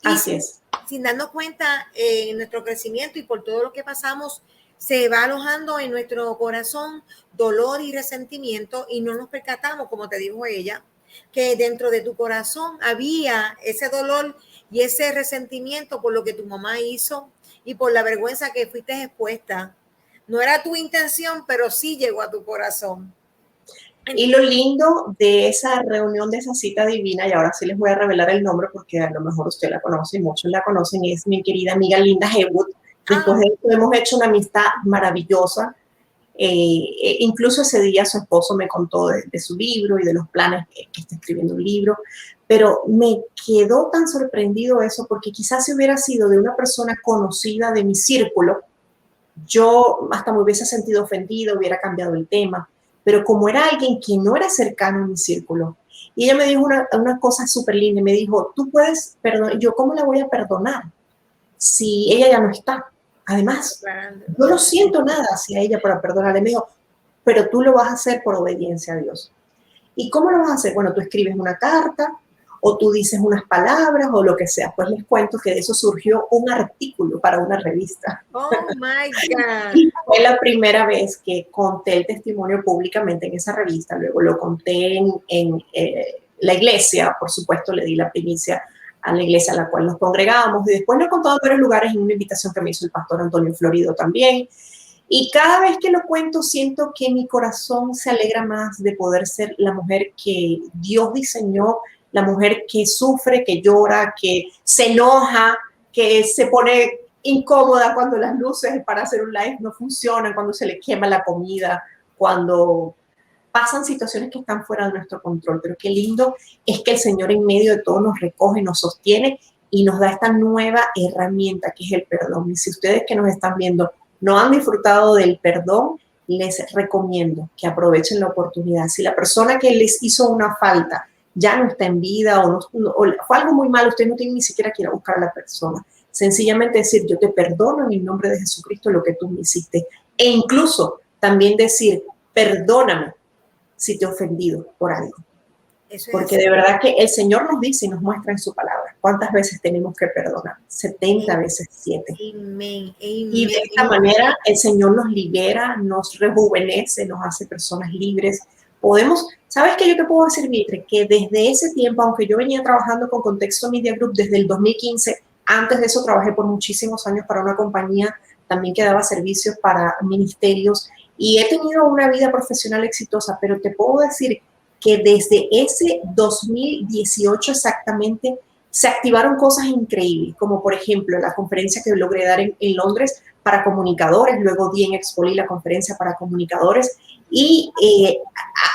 Así es. Sin darnos cuenta en nuestro crecimiento y por todo lo que pasamos, se va alojando en nuestro corazón dolor y resentimiento y no nos percatamos, como te dijo ella, que dentro de tu corazón había ese dolor y ese resentimiento por lo que tu mamá hizo y por la vergüenza que fuiste expuesta. No era tu intención, pero sí llegó a tu corazón. Y lo lindo de esa reunión, de esa cita divina, y ahora sí les voy a revelar el nombre porque a lo mejor usted la conoce y muchos la conocen, es mi querida amiga Linda Heywood. Después de esto hemos hecho una amistad maravillosa. Incluso ese día su esposo me contó de su libro y de los planes que está escribiendo un libro, pero me quedó tan sorprendido eso porque quizás si hubiera sido de una persona conocida de mi círculo, yo hasta me hubiese sentido ofendida, hubiera cambiado el tema, pero como era alguien que no era cercano a mi círculo, y ella me dijo una cosa súper linda, me dijo, tú puedes perdonar, yo ¿cómo la voy a perdonar si ella ya no está? Además, yo no siento nada hacia ella para perdonarle. Me dijo, pero tú lo vas a hacer por obediencia a Dios. ¿Y cómo lo vas a hacer? Bueno, tú escribes una carta o tú dices unas palabras o lo que sea. Pues les cuento que de eso surgió un artículo para una revista. Oh my God. Y fue la primera vez que conté el testimonio públicamente en esa revista. Luego lo conté en la iglesia, por supuesto, le di la primicia a la iglesia a la cual nos congregábamos. Y después lo he contado en varios lugares en una invitación que me hizo el pastor Antonio Florido también. Y cada vez que lo cuento, siento que mi corazón se alegra más de poder ser la mujer que Dios diseñó, la mujer que sufre, que llora, que se enoja, que se pone incómoda cuando las luces para hacer un live no funcionan, cuando se le quema la comida, cuando pasan situaciones que están fuera de nuestro control. Pero qué lindo es que el Señor en medio de todo nos recoge, nos sostiene y nos da esta nueva herramienta que es el perdón. Y si ustedes que nos están viendo no han disfrutado del perdón, les recomiendo que aprovechen la oportunidad. Si la persona que les hizo una falta ya no está en vida o fue algo muy malo, usted no tiene ni siquiera que ir a buscar a la persona. Sencillamente decir, yo te perdono en el nombre de Jesucristo lo que tú me hiciste. E incluso también decir, perdóname si te he ofendido por algo. Porque de verdad que el Señor nos dice y nos muestra en su palabra cuántas veces tenemos que perdonar. 70 veces 7. Amén. Y de esta manera el Señor nos libera, nos rejuvenece, nos hace personas libres. Podemos, ¿sabes qué yo te puedo decir, Mitre? Que desde ese tiempo, aunque yo venía trabajando con Contexto Media Group desde el 2015, antes de eso trabajé por muchísimos años para una compañía también que daba servicios para ministerios y he tenido una vida profesional exitosa, pero te puedo decir que desde ese 2018 exactamente se activaron cosas increíbles, como por ejemplo la conferencia que logré dar en Londres para comunicadores, luego di en Expoli la conferencia para comunicadores y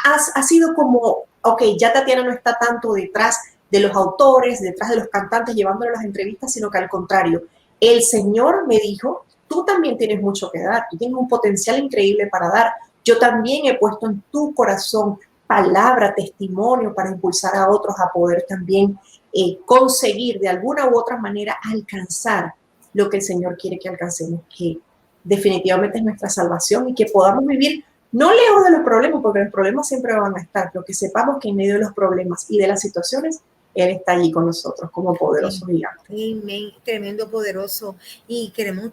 ha sido como, ok, ya Tatiana no está tanto detrás de los autores, detrás de los cantantes llevándole las entrevistas, sino que al contrario, el Señor me dijo, tú también tienes mucho que dar, tú tienes un potencial increíble para dar, yo también he puesto en tu corazón palabra, testimonio para impulsar a otros a poder también conseguir de alguna u otra manera alcanzar lo que el Señor quiere que alcancemos, que definitivamente es nuestra salvación y que podamos vivir no lejos de los problemas, porque los problemas siempre van a estar, pero que sepamos que en medio de los problemas y de las situaciones, Él está allí con nosotros como poderoso gigante. Amén, tremendo, poderoso. Y queremos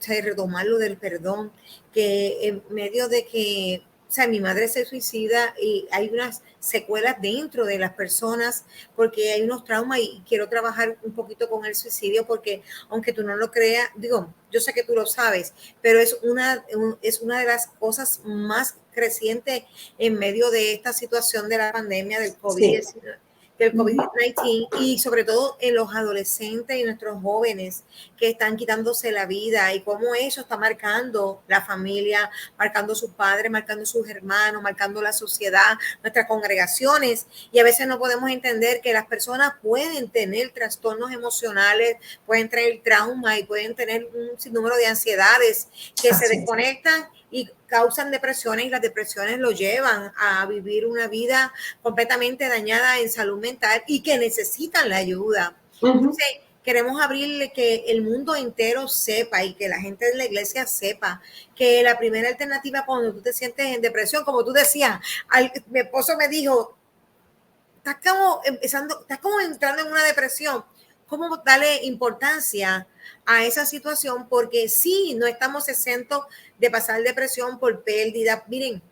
retomar lo del perdón, que en medio de que, o sea, mi madre se suicida y hay unas secuelas dentro de las personas porque hay unos traumas y quiero trabajar un poquito con el suicidio porque aunque tú no lo creas, digo, yo sé que tú lo sabes, pero es una de las cosas más crecientes en medio de esta situación de la pandemia del COVID-19. Sí. Del COVID-19 y sobre todo en los adolescentes y nuestros jóvenes que están quitándose la vida y cómo eso está marcando la familia, marcando sus padres, marcando sus hermanos, marcando la sociedad, nuestras congregaciones y a veces no podemos entender que las personas pueden tener trastornos emocionales, pueden tener trauma y pueden tener un sinnúmero de ansiedades que se desconectan y causan depresiones y las depresiones lo llevan a vivir una vida completamente dañada en salud mental y que necesitan la ayuda. Entonces, queremos abrirle que el mundo entero sepa y que la gente de la iglesia sepa que la primera alternativa cuando tú te sientes en depresión, como tú decías, mi esposo me dijo, estás como entrando en una depresión. ¿Cómo darle importancia a esa situación? Porque sí, no estamos exentos de pasar depresión por pérdida. Miren,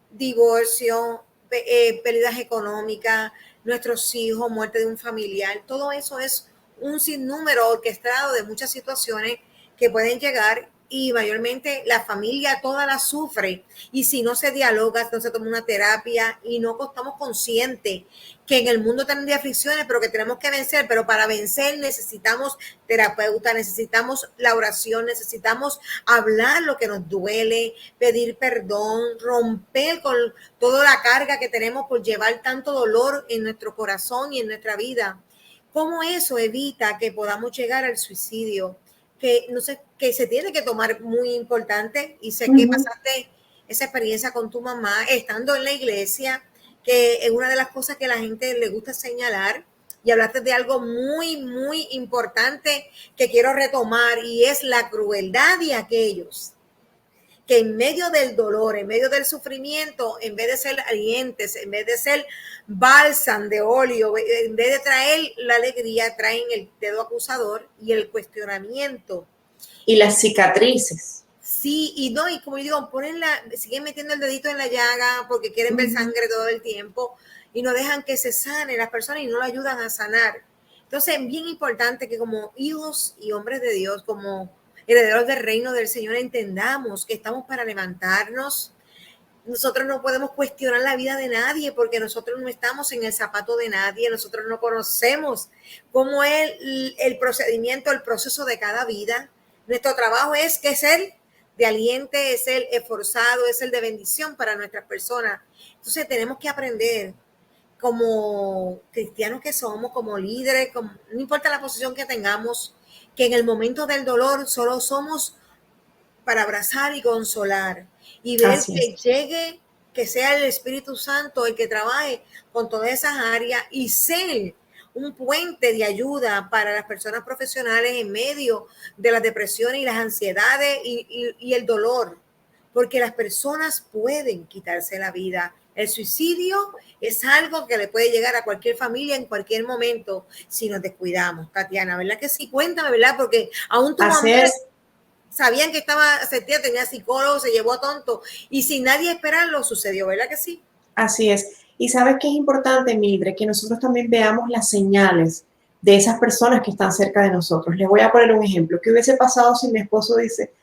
divorcio, pérdidas económicas, nuestros hijos, muerte de un familiar. Todo eso es un sinnúmero orquestado de muchas situaciones que pueden llegar y mayormente la familia toda la sufre y si no se dialoga, no se toma una terapia y no estamos conscientes que en el mundo también de aflicciones, pero que tenemos que vencer, pero para vencer necesitamos terapeuta, necesitamos la oración, necesitamos hablar lo que nos duele, pedir perdón, romper con toda la carga que tenemos por llevar tanto dolor en nuestro corazón y en nuestra vida. ¿Cómo eso evita que podamos llegar al suicidio? Que no sé, que se tiene que tomar muy importante y sé que pasaste esa experiencia con tu mamá estando en la iglesia, que es una de las cosas que a la gente le gusta señalar y hablaste de algo muy, muy importante que quiero retomar y es la crueldad de aquellos que en medio del dolor, en medio del sufrimiento, en vez de ser alientes, en vez de ser bálsamo de óleo, en vez de traer la alegría, traen el dedo acusador y el cuestionamiento. Y las cicatrices. Sí, y no, y como yo digo, siguen metiendo el dedito en la llaga porque quieren ver sangre todo el tiempo y no dejan que se sane las personas y no lo ayudan a sanar. Entonces, es bien importante que como hijos y hombres de Dios, como herederos del reino del Señor, entendamos que estamos para levantarnos. Nosotros no podemos cuestionar la vida de nadie porque nosotros no estamos en el zapato de nadie, nosotros no conocemos cómo es el procedimiento, el proceso de cada vida. Nuestro trabajo es que es el de aliente, es el esforzado, es el de bendición para nuestras personas. Entonces tenemos que aprender como cristianos que somos, como líderes, no importa la posición que tengamos, que en el momento del dolor solo somos para abrazar y consolar y ver que llegue, que sea el Espíritu Santo el que trabaje con todas esas áreas y ser un puente de ayuda para las personas profesionales en medio de las depresiones y las ansiedades y el dolor, porque las personas pueden quitarse la vida. El suicidio es algo que le puede llegar a cualquier familia en cualquier momento si nos descuidamos, Tatiana, ¿verdad que sí? Cuéntame, ¿verdad? Porque aún tu mamá sabían que estaba sentida, tenía psicólogo, se llevó a tonto y sin nadie esperarlo sucedió, ¿verdad que sí? Así es. Y sabes que es importante, Mildred, que nosotros también veamos las señales de esas personas que están cerca de nosotros. Les voy a poner un ejemplo. ¿Qué hubiese pasado si mi esposo dice,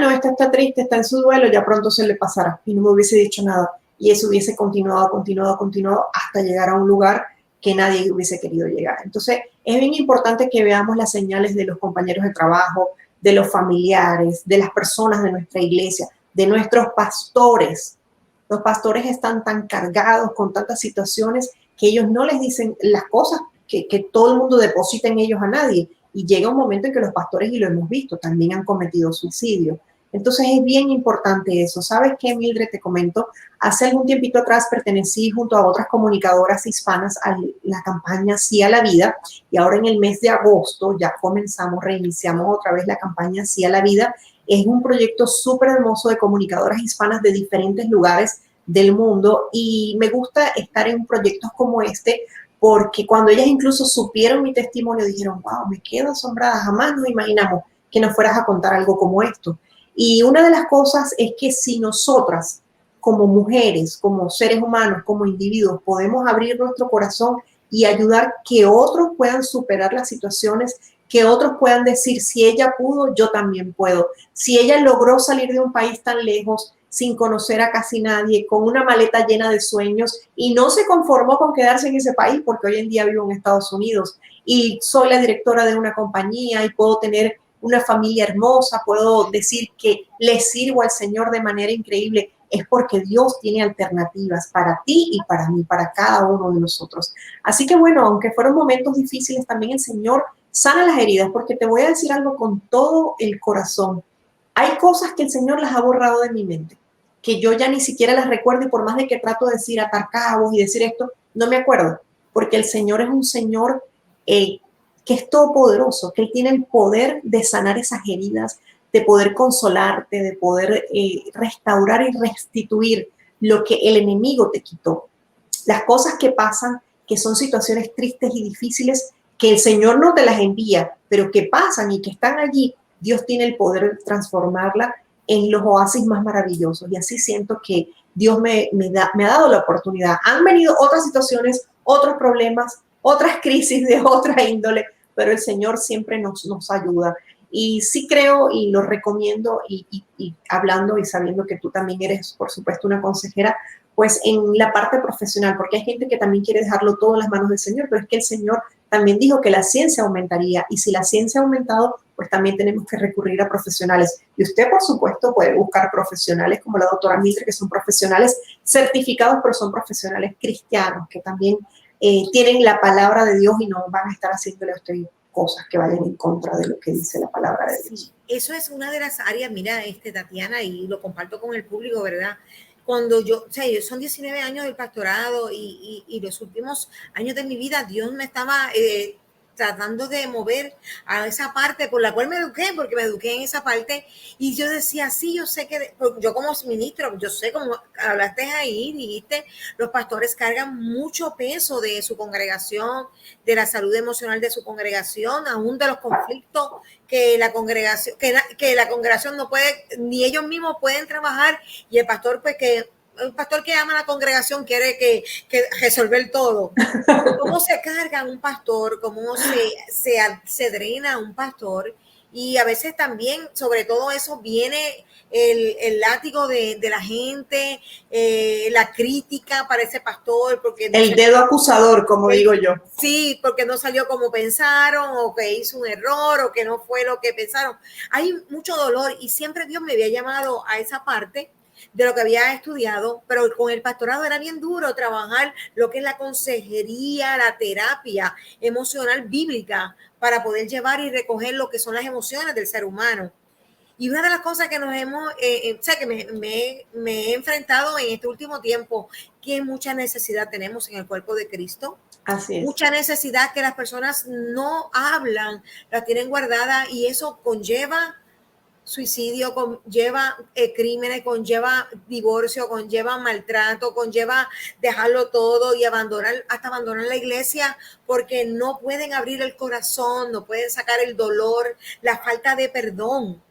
no, esta está triste, está en su duelo, ya pronto se le pasará? Y no me hubiese dicho nada. Y eso hubiese continuado hasta llegar a un lugar que nadie hubiese querido llegar. Entonces, es bien importante que veamos las señales de los compañeros de trabajo, de los familiares, de las personas de nuestra iglesia, de nuestros pastores. Los pastores están tan cargados con tantas situaciones que ellos no les dicen las cosas que todo el mundo deposita en ellos a nadie. Y llega un momento en que los pastores, y lo hemos visto, también han cometido suicidio. Entonces es bien importante eso. ¿Sabes qué, Mildred? Te comento, hace algún tiempito atrás pertenecí junto a otras comunicadoras hispanas a la campaña Sí a la Vida, y ahora en el mes de agosto ya reiniciamos otra vez la campaña Sí a la Vida. Es un proyecto súper hermoso de comunicadoras hispanas de diferentes lugares del mundo y me gusta estar en proyectos como este porque cuando ellas incluso supieron mi testimonio dijeron, wow, me quedo asombrada, jamás nos imaginamos que nos fueras a contar algo como esto. Y una de las cosas es que si nosotras como mujeres, como seres humanos, como individuos, podemos abrir nuestro corazón y ayudar que otros puedan superar las situaciones, que otros puedan decir, si ella pudo, yo también puedo. Si ella logró salir de un país tan lejos, sin conocer a casi nadie, con una maleta llena de sueños y no se conformó con quedarse en ese país porque hoy en día vivo en Estados Unidos y soy la directora de una compañía y puedo tener una familia hermosa, puedo decir que le sirvo al Señor de manera increíble, es porque Dios tiene alternativas para ti y para mí, para cada uno de nosotros. Así que bueno, aunque fueron momentos difíciles, también el Señor sana las heridas, porque te voy a decir algo con todo el corazón. Hay cosas que el Señor las ha borrado de mi mente, que yo ya ni siquiera las recuerdo y por más de que trato de decir atar cabos y decir esto, no me acuerdo, porque el Señor es un Señor que es todopoderoso, que Él tiene el poder de sanar esas heridas, de poder consolarte, de poder restaurar y restituir lo que el enemigo te quitó. Las cosas que pasan, que son situaciones tristes y difíciles, que el Señor no te las envía, pero que pasan y que están allí, Dios tiene el poder de transformarla en los oasis más maravillosos. Y así siento que Dios me ha dado la oportunidad. Han venido otras situaciones, otros problemas, otras crisis de otra índole, pero el Señor siempre nos ayuda. Y sí creo y lo recomiendo y hablando y sabiendo que tú también eres, por supuesto, una consejera, pues en la parte profesional, porque hay gente que también quiere dejarlo todo en las manos del Señor, pero es que el Señor también dijo que la ciencia aumentaría y si la ciencia ha aumentado, pues también tenemos que recurrir a profesionales. Y usted, por supuesto, puede buscar profesionales como la doctora Mildred, que son profesionales certificados, pero son profesionales cristianos que también tienen la palabra de Dios y no van a estar haciéndole a usted cosas que vayan en contra de lo que dice la palabra de Dios. Sí, eso es una de las áreas, mira, Tatiana, y lo comparto con el público, ¿verdad? Cuando yo son 19 años del pastorado y los últimos años de mi vida, Dios me estaba tratando de mover a esa parte por la cual me eduqué, porque me eduqué en esa parte, y yo decía, sí, yo sé que, yo como ministro, yo sé, como hablaste ahí, dijiste, los pastores cargan mucho peso de su congregación, de la salud emocional de su congregación, aún de los conflictos que la congregación, que la congregación no puede, ni ellos mismos pueden trabajar, y el pastor, pues que un pastor que ama a la congregación quiere que resolver todo. ¿Cómo se carga un pastor? ¿Cómo se drena un pastor? Y a veces también, sobre todo eso, viene el látigo de la gente, la crítica para ese pastor. Porque no el dedo acusador, como digo yo. Sí, porque no salió como pensaron, o que hizo un error, o que no fue lo que pensaron. Hay mucho dolor y siempre Dios me había llamado a esa parte de lo que había estudiado, pero con el pastorado era bien duro trabajar lo que es la consejería, la terapia emocional bíblica para poder llevar y recoger lo que son las emociones del ser humano. Y una de las cosas que nos hemos, o sea, que me he enfrentado en este último tiempo, que mucha necesidad tenemos en el cuerpo de Cristo. Así es. Mucha necesidad que las personas no hablan, la tienen guardada, y eso conlleva suicidio, conlleva crímenes, conlleva divorcio, conlleva maltrato, conlleva dejarlo todo y hasta abandonar la iglesia, porque no pueden abrir el corazón, no pueden sacar el dolor, la falta de perdón.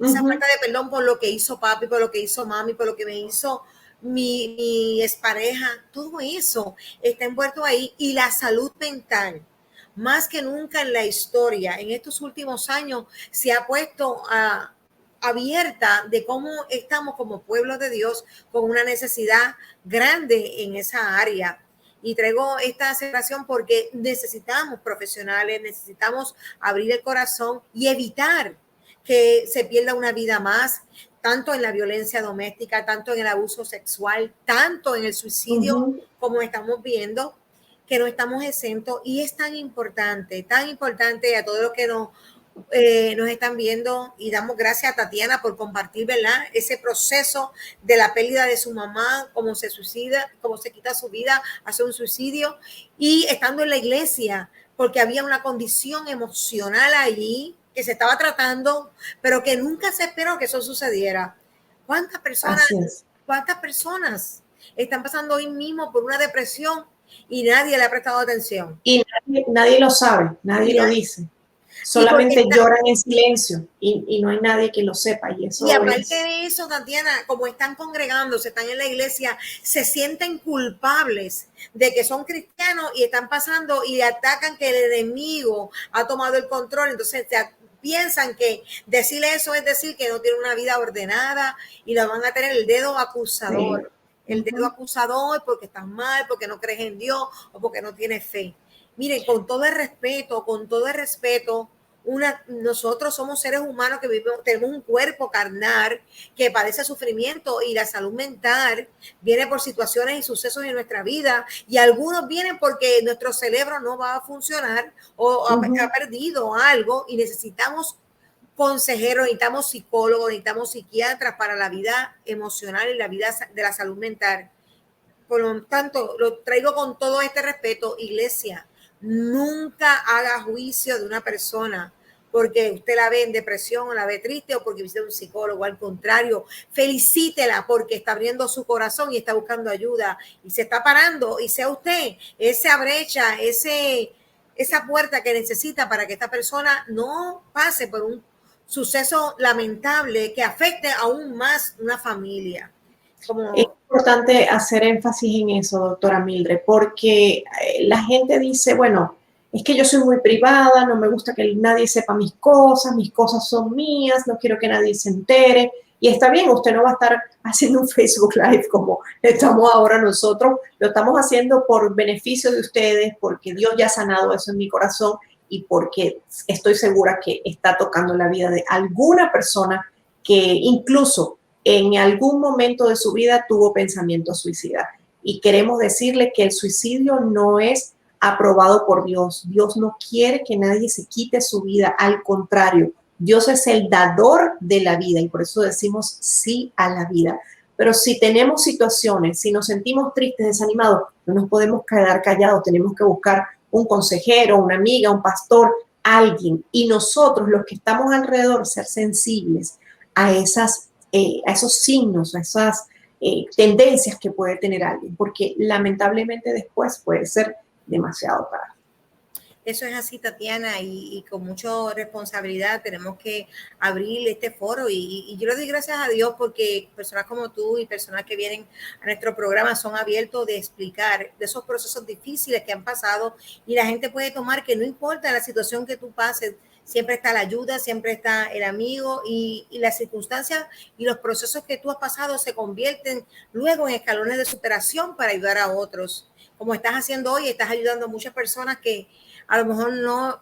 Esa falta de perdón por lo que hizo papi, por lo que hizo mami, por lo que me hizo mi expareja, todo eso está envuelto ahí. Y la salud mental, más que nunca en la historia, en estos últimos años, se ha puesto abierta de cómo estamos como pueblo de Dios con una necesidad grande en esa área. Y traigo esta aceleración porque necesitamos profesionales, necesitamos abrir el corazón y evitar que se pierda una vida más, tanto en la violencia doméstica, tanto en el abuso sexual, tanto en el suicidio, como estamos viendo, que no estamos exentos. Y es tan importante a todos los que nos están viendo, y damos gracias a Tatiana por compartir, ¿verdad?, ese proceso de la pérdida de su mamá, cómo se suicida, cómo se quita su vida, hace un suicidio, y estando en la iglesia, porque había una condición emocional allí que se estaba tratando, pero que nunca se esperó que eso sucediera. ¿Cuántas personas están pasando hoy mismo por una depresión y nadie le ha prestado atención? Y nadie lo sabe, nadie lo dice. Solamente lloran en silencio y no hay nadie que lo sepa. Y aparte de eso, Tatiana, como están congregándose, están en la iglesia, se sienten culpables de que son cristianos y están pasando y atacan que el enemigo ha tomado el control. Entonces piensan que decirle eso es decir que no tienen una vida ordenada, y la van a tener el dedo acusador. Sí. El dedo acusador porque estás mal, porque no crees en Dios o porque no tienes fe. Miren, con todo el respeto, nosotros somos seres humanos que vivimos, tenemos un cuerpo carnal que padece sufrimiento, y la salud mental viene por situaciones y sucesos en nuestra vida, y algunos vienen porque nuestro cerebro no va a funcionar o ha perdido algo, y necesitamos consejeros, necesitamos psicólogos, necesitamos psiquiatras para la vida emocional y la vida de la salud mental. Por lo tanto, lo traigo con todo este respeto. Iglesia, nunca haga juicio de una persona porque usted la ve en depresión o la ve triste o porque visita un psicólogo. Al contrario, felicítela porque está abriendo su corazón y está buscando ayuda y se está parando, y sea usted esa brecha, esa puerta que necesita para que esta persona no pase por un suceso lamentable que afecte aún más una familia. Es importante hacer énfasis en eso, doctora Mildred, porque la gente dice, bueno, es que yo soy muy privada, no me gusta que nadie sepa mis cosas son mías, no quiero que nadie se entere. Y está bien, usted no va a estar haciendo un Facebook Live como estamos ahora nosotros, lo estamos haciendo por beneficio de ustedes, porque Dios ya ha sanado eso en mi corazón y porque estoy segura que está tocando la vida de alguna persona que incluso en algún momento de su vida tuvo pensamientos suicidas. Y queremos decirle que el suicidio no es aprobado por Dios. Dios no quiere que nadie se quite su vida. Al contrario, Dios es el dador de la vida y por eso decimos sí a la vida. Pero si tenemos situaciones, si nos sentimos tristes, desanimados, no nos podemos quedar callados. Tenemos que buscar un consejero, una amiga, un pastor, alguien. Y nosotros, los que estamos alrededor, ser sensibles a esos signos, a esas tendencias que puede tener alguien, porque lamentablemente después puede ser demasiado tarde. Eso es así, Tatiana, y con mucha responsabilidad tenemos que abrir este foro y yo le doy gracias a Dios porque personas como tú y personas que vienen a nuestro programa son abiertos de explicar de esos procesos difíciles que han pasado y la gente puede tomar que no importa la situación que tú pases, siempre está la ayuda, siempre está el amigo y las circunstancias y los procesos que tú has pasado se convierten luego en escalones de superación para ayudar a otros. Como estás haciendo hoy, estás ayudando a muchas personas que a lo mejor no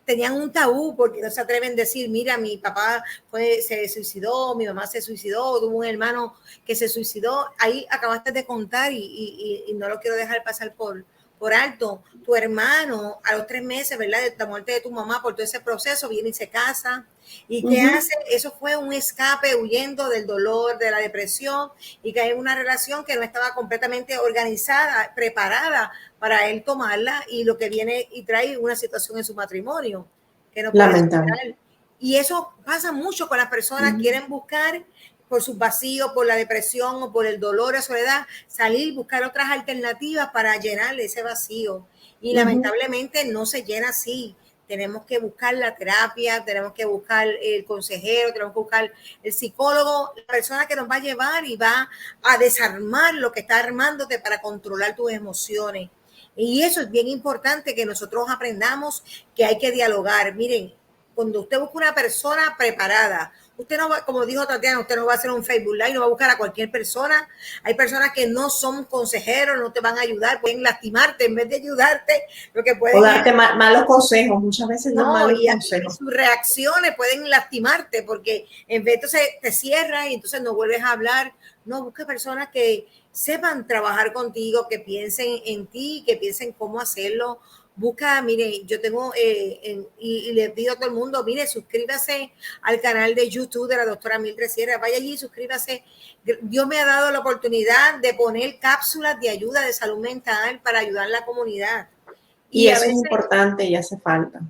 tenían un tabú porque no se atreven a decir, mira, mi papá se suicidó, mi mamá se suicidó, tuvo un hermano que se suicidó. Ahí acabaste de contar y no lo quiero dejar pasar por alto. Tu hermano a los 3 meses, ¿verdad? De la muerte de tu mamá, por todo ese proceso, viene y se casa. ¿Y qué hace? Eso fue un escape huyendo del dolor, de la depresión y cae en una relación que no estaba completamente organizada, preparada para él tomarla y lo que viene y trae una situación en su matrimonio que no puede superar. Y eso pasa mucho con las personas, quieren buscar por sus vacíos, por la depresión o por el dolor, la soledad, salir, buscar otras alternativas para llenar ese vacío. Y lamentablemente no se llena así. Tenemos que buscar la terapia, tenemos que buscar el consejero, tenemos que buscar el psicólogo, la persona que nos va a llevar y va a desarmar lo que está armándote para controlar tus emociones. Y eso es bien importante que nosotros aprendamos que hay que dialogar. Miren, cuando usted busca una persona preparada, usted no va, como dijo Tatiana, usted no va a hacer un Facebook Live, no va a buscar a cualquier persona. Hay personas que no son consejeros, no te van a ayudar, pueden lastimarte en vez de ayudarte. Lo que pueden o darte malos consejos, muchas veces dan malos consejos. Y sus reacciones pueden lastimarte porque en vez entonces te cierras y entonces no vuelves a hablar. No, busca personas que sepan trabajar contigo, que piensen en ti, que piensen cómo hacerlo. Busca, mire, yo tengo, y le pido a todo el mundo, mire, suscríbase al canal de YouTube de la doctora Mildred Sierra, vaya allí, suscríbase. Dios me ha dado la oportunidad de poner cápsulas de ayuda de salud mental para ayudar a la comunidad. Y eso es importante y hace falta.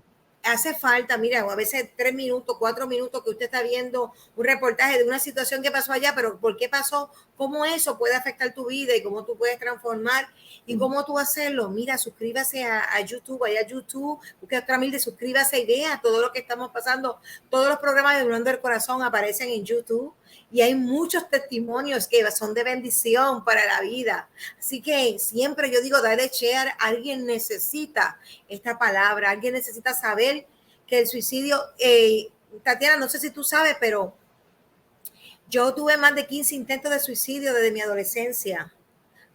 Hace falta, mira, a veces 3 minutos, 4 minutos que usted está viendo un reportaje de una situación que pasó allá, pero ¿por qué pasó? ¿Cómo eso puede afectar tu vida y cómo tú puedes transformar y cómo tú hacerlo? Mira, suscríbase a YouTube, vaya a YouTube, busque otra Mildred, suscríbase y vea todo lo que estamos pasando. Todos los programas de Donando el Corazón aparecen en YouTube y hay muchos testimonios que son de bendición para la vida. Así que siempre yo digo, dale share, alguien necesita esta palabra, alguien necesita saber que el suicidio, Tatiana, no sé si tú sabes, pero yo tuve más de 15 intentos de suicidio desde mi adolescencia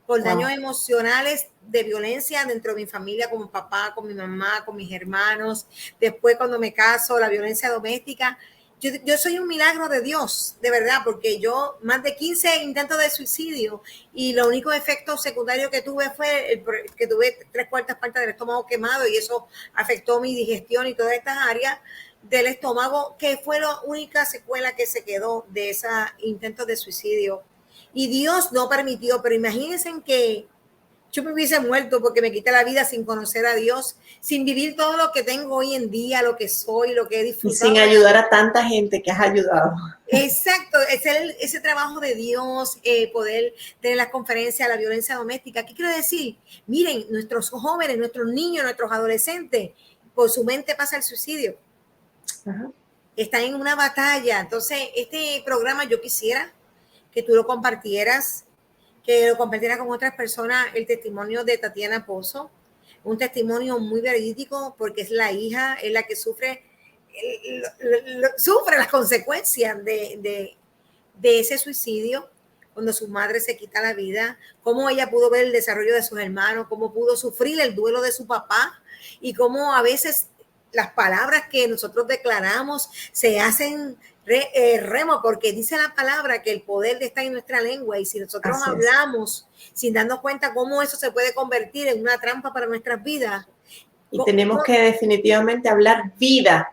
por daños emocionales de violencia dentro de mi familia, con mi papá, con mi mamá, con mis hermanos. Después cuando me caso, la violencia doméstica. Yo soy un milagro de Dios, de verdad, porque yo más de 15 intentos de suicidio y lo único efecto secundario que tuve fue que tuve 3/4 partes del estómago quemado y eso afectó mi digestión y todas estas áreas del estómago, que fue la única secuela que se quedó de esos intentos de suicidio. Y Dios no permitió, pero imagínense que yo me hubiese muerto porque me quité la vida sin conocer a Dios, sin vivir todo lo que tengo hoy en día, lo que soy, lo que he disfrutado. Y sin ayudar a tanta gente que has ayudado. Exacto, ese trabajo de Dios, poder tener las conferencias, la violencia doméstica. ¿Qué quiero decir? Miren, nuestros jóvenes, nuestros niños, nuestros adolescentes, por su mente pasa el suicidio. Están en una batalla. Entonces, este programa yo quisiera que tú lo compartieras, que lo compartiera con otras personas, el testimonio de Tatiana Pozo, un testimonio muy verídico porque es la hija, es la que sufre las consecuencias de ese suicidio, cuando su madre se quita la vida, cómo ella pudo ver el desarrollo de sus hermanos, cómo pudo sufrir el duelo de su papá y cómo a veces las palabras que nosotros declaramos se hacen remo, porque dice la palabra que el poder está en nuestra lengua y si nosotros hablamos sin darnos cuenta cómo eso se puede convertir en una trampa para nuestras vidas. Y tenemos que definitivamente hablar vida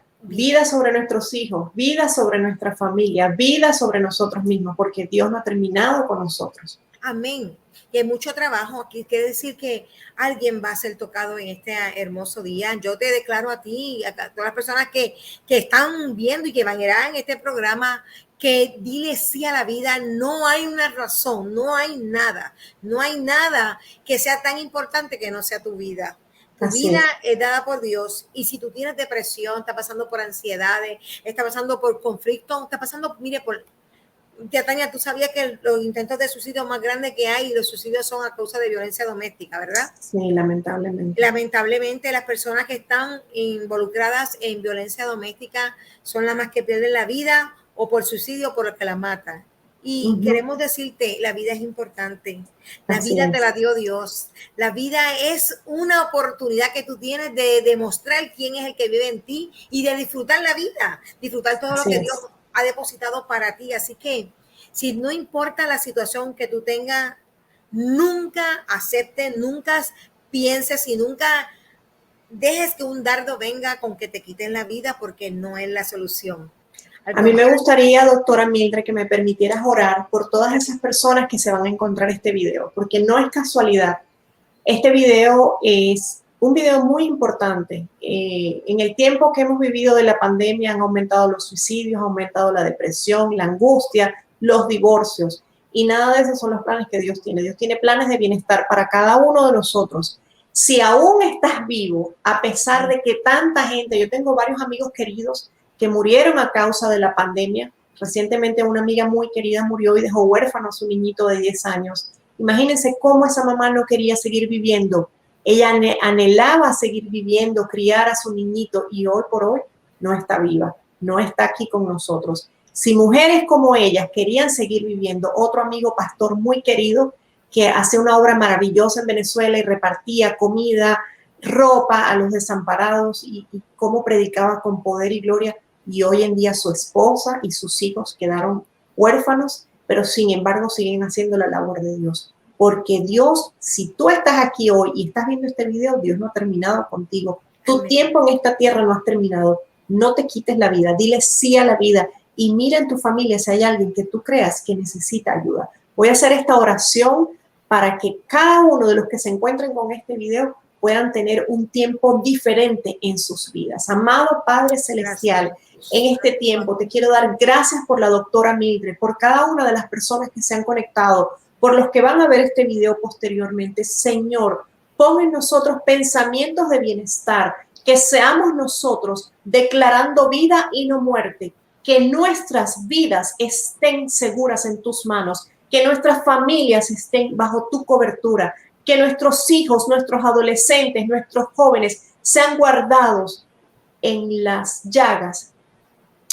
sobre nuestros hijos, vida sobre nuestra familia, vida sobre nosotros mismos, porque Dios no ha terminado con nosotros. Amén. Y hay mucho trabajo aquí. Quiere decir que alguien va a ser tocado en este hermoso día. Yo te declaro a ti y a todas las personas que están viendo y que van a ir en este programa, que dile sí a la vida. No hay una razón, no hay nada que sea tan importante que no sea tu vida. Tu Así vida es dada por Dios, y si tú tienes depresión, estás pasando por ansiedades, estás pasando por conflictos, estás pasando, mire, por... Tania, tú sabías que los intentos de suicidio más grandes que hay, los suicidios son a causa de violencia doméstica, ¿verdad? Sí, lamentablemente. Lamentablemente, las personas que están involucradas en violencia doméstica son las más que pierden la vida, o por suicidio o por los que la matan. Y queremos decirte, la vida es importante. La Así vida te es. la dio Dios. La vida es una oportunidad que tú tienes de demostrar quién es el que vive en ti y de disfrutar la vida, disfrutar todo lo Así que Dios es. ha depositado para ti. Así que, si no importa la situación que tú tengas, nunca aceptes, nunca pienses y nunca dejes que un dardo venga con que te quiten la vida, porque no es la solución. A mí me gustaría, doctora Mildred, que me permitieras orar por todas esas personas que se van a encontrar este video, porque no es casualidad. Este video es un video muy importante. En el tiempo que hemos vivido de la pandemia han aumentado los suicidios, ha aumentado la depresión, la angustia, los divorcios, y nada de esos son los planes que Dios tiene. Dios tiene planes de bienestar para cada uno de nosotros. Si aún estás vivo, a pesar de que tanta gente, yo tengo varios amigos queridos que murieron a causa de la pandemia. Recientemente una amiga muy querida murió y dejó huérfano a su niñito de 10 años. Imagínense cómo esa mamá no quería seguir viviendo. Ella anhelaba seguir viviendo, criar a su niñito, y hoy por hoy no está viva, no está aquí con nosotros. Si mujeres como ellas querían seguir viviendo, otro amigo pastor muy querido que hace una obra maravillosa en Venezuela y repartía comida, ropa a los desamparados, y cómo predicaba con poder y gloria, y hoy en día su esposa y sus hijos quedaron huérfanos, pero sin embargo siguen haciendo la labor de Dios. Porque Dios, si tú estás aquí hoy y estás viendo este video, Dios no ha terminado contigo. Tu tiempo en esta tierra no has terminado. No te quites la vida, dile sí a la vida, y mira en tu familia si hay alguien que tú creas que necesita ayuda. Voy a hacer esta oración para que cada uno de los que se encuentren con este video puedan tener un tiempo diferente en sus vidas. Amado Padre Celestial, en este tiempo te quiero dar gracias por la doctora Mildred, por cada una de las personas que se han conectado, por los que van a ver este video posteriormente. Señor, pon en nosotros pensamientos de bienestar, que seamos nosotros declarando vida y no muerte, que nuestras vidas estén seguras en tus manos, que nuestras familias estén bajo tu cobertura, que nuestros hijos, nuestros adolescentes, nuestros jóvenes sean guardados en las llagas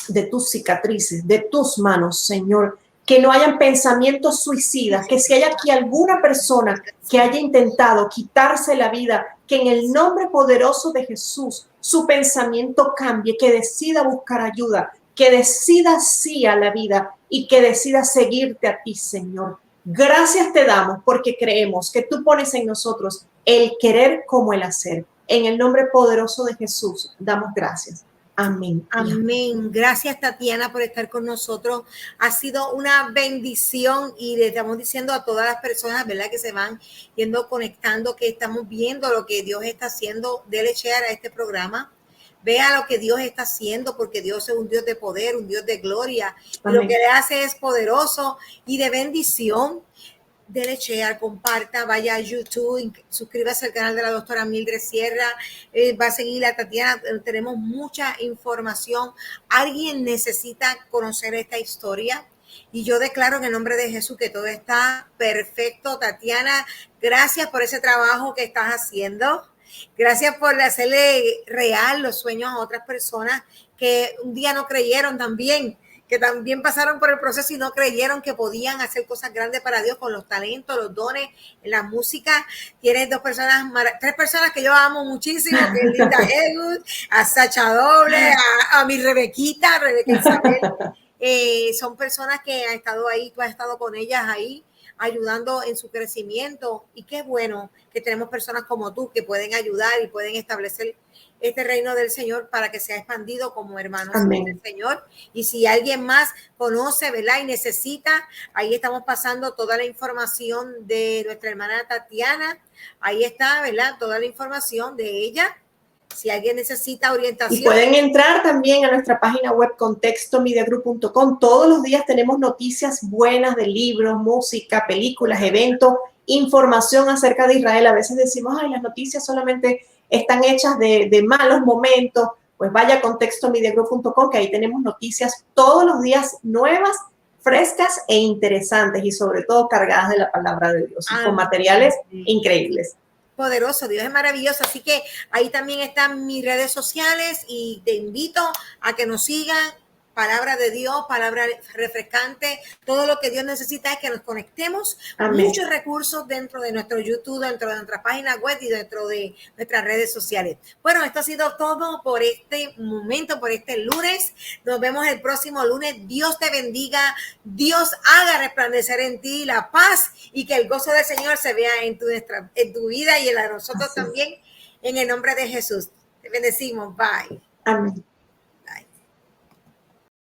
de tus cicatrices, de tus manos, Señor. Que no hayan pensamientos suicidas, que si hay aquí alguna persona que haya intentado quitarse la vida, que en el nombre poderoso de Jesús su pensamiento cambie, que decida buscar ayuda, que decida sí a la vida y que decida seguirte a ti, Señor. Gracias te damos porque creemos que tú pones en nosotros el querer como el hacer. En el nombre poderoso de Jesús damos gracias. Amén. Amén. Gracias, Tatiana, por estar con nosotros. Ha sido una bendición, y le estamos diciendo a todas las personas, ¿verdad?, que se van yendo conectando, que estamos viendo lo que Dios está haciendo. Dele share a este programa. Vea lo que Dios está haciendo, porque Dios es un Dios de poder, un Dios de gloria. Amén. Y lo que le hace es poderoso y de bendición. Dele share, comparta, vaya a YouTube, suscríbase al canal de la doctora Mildred Sierra, va a seguir a Tatiana. Tenemos mucha información. Alguien necesita conocer esta historia, y yo declaro en el nombre de Jesús que todo está perfecto. Tatiana, gracias por ese trabajo que estás haciendo. Gracias por hacerle real los sueños a otras personas que un día no creyeron también, que también pasaron por el proceso y no creyeron que podían hacer cosas grandes para Dios con los talentos, los dones en la música. Tienes tres personas que yo amo muchísimo, que es Linda Egut, a Sacha Doble, a mi Rebequita Isabel. Son personas que han estado ahí, tú has estado con ellas ahí, ayudando en su crecimiento. Y qué bueno que tenemos personas como tú que pueden ayudar y pueden establecer este reino del Señor para que sea expandido como hermanos del Señor. Y si alguien más conoce, ¿verdad? Y necesita, ahí estamos pasando toda la información de nuestra hermana Tatiana. Ahí está, ¿verdad? Toda la información de ella. Si alguien necesita orientación. Y pueden entrar también a nuestra página web contextomediagroup.com. Todos los días tenemos noticias buenas de libros, música, películas, eventos, información acerca de Israel. A veces decimos, ay, las noticias solamente están hechas de malos momentos. Pues vaya a contextomediagroup.com, que ahí tenemos noticias todos los días nuevas, frescas e interesantes y sobre todo cargadas de la palabra de Dios y con materiales increíbles. Poderoso, Dios es maravilloso, así que ahí también están mis redes sociales y te invito a que nos sigan. Palabra de Dios, palabra refrescante, todo lo que Dios necesita es que nos conectemos. Amén. Muchos recursos dentro de nuestro YouTube, dentro de nuestra página web y dentro de nuestras redes sociales. Bueno, esto ha sido todo por este momento, por este lunes. Nos vemos el próximo lunes. Dios te bendiga, Dios haga resplandecer en ti la paz y que el gozo del Señor se vea en tu vida y en la de nosotros también. En el nombre de Jesús. Te bendecimos. Bye. Amén.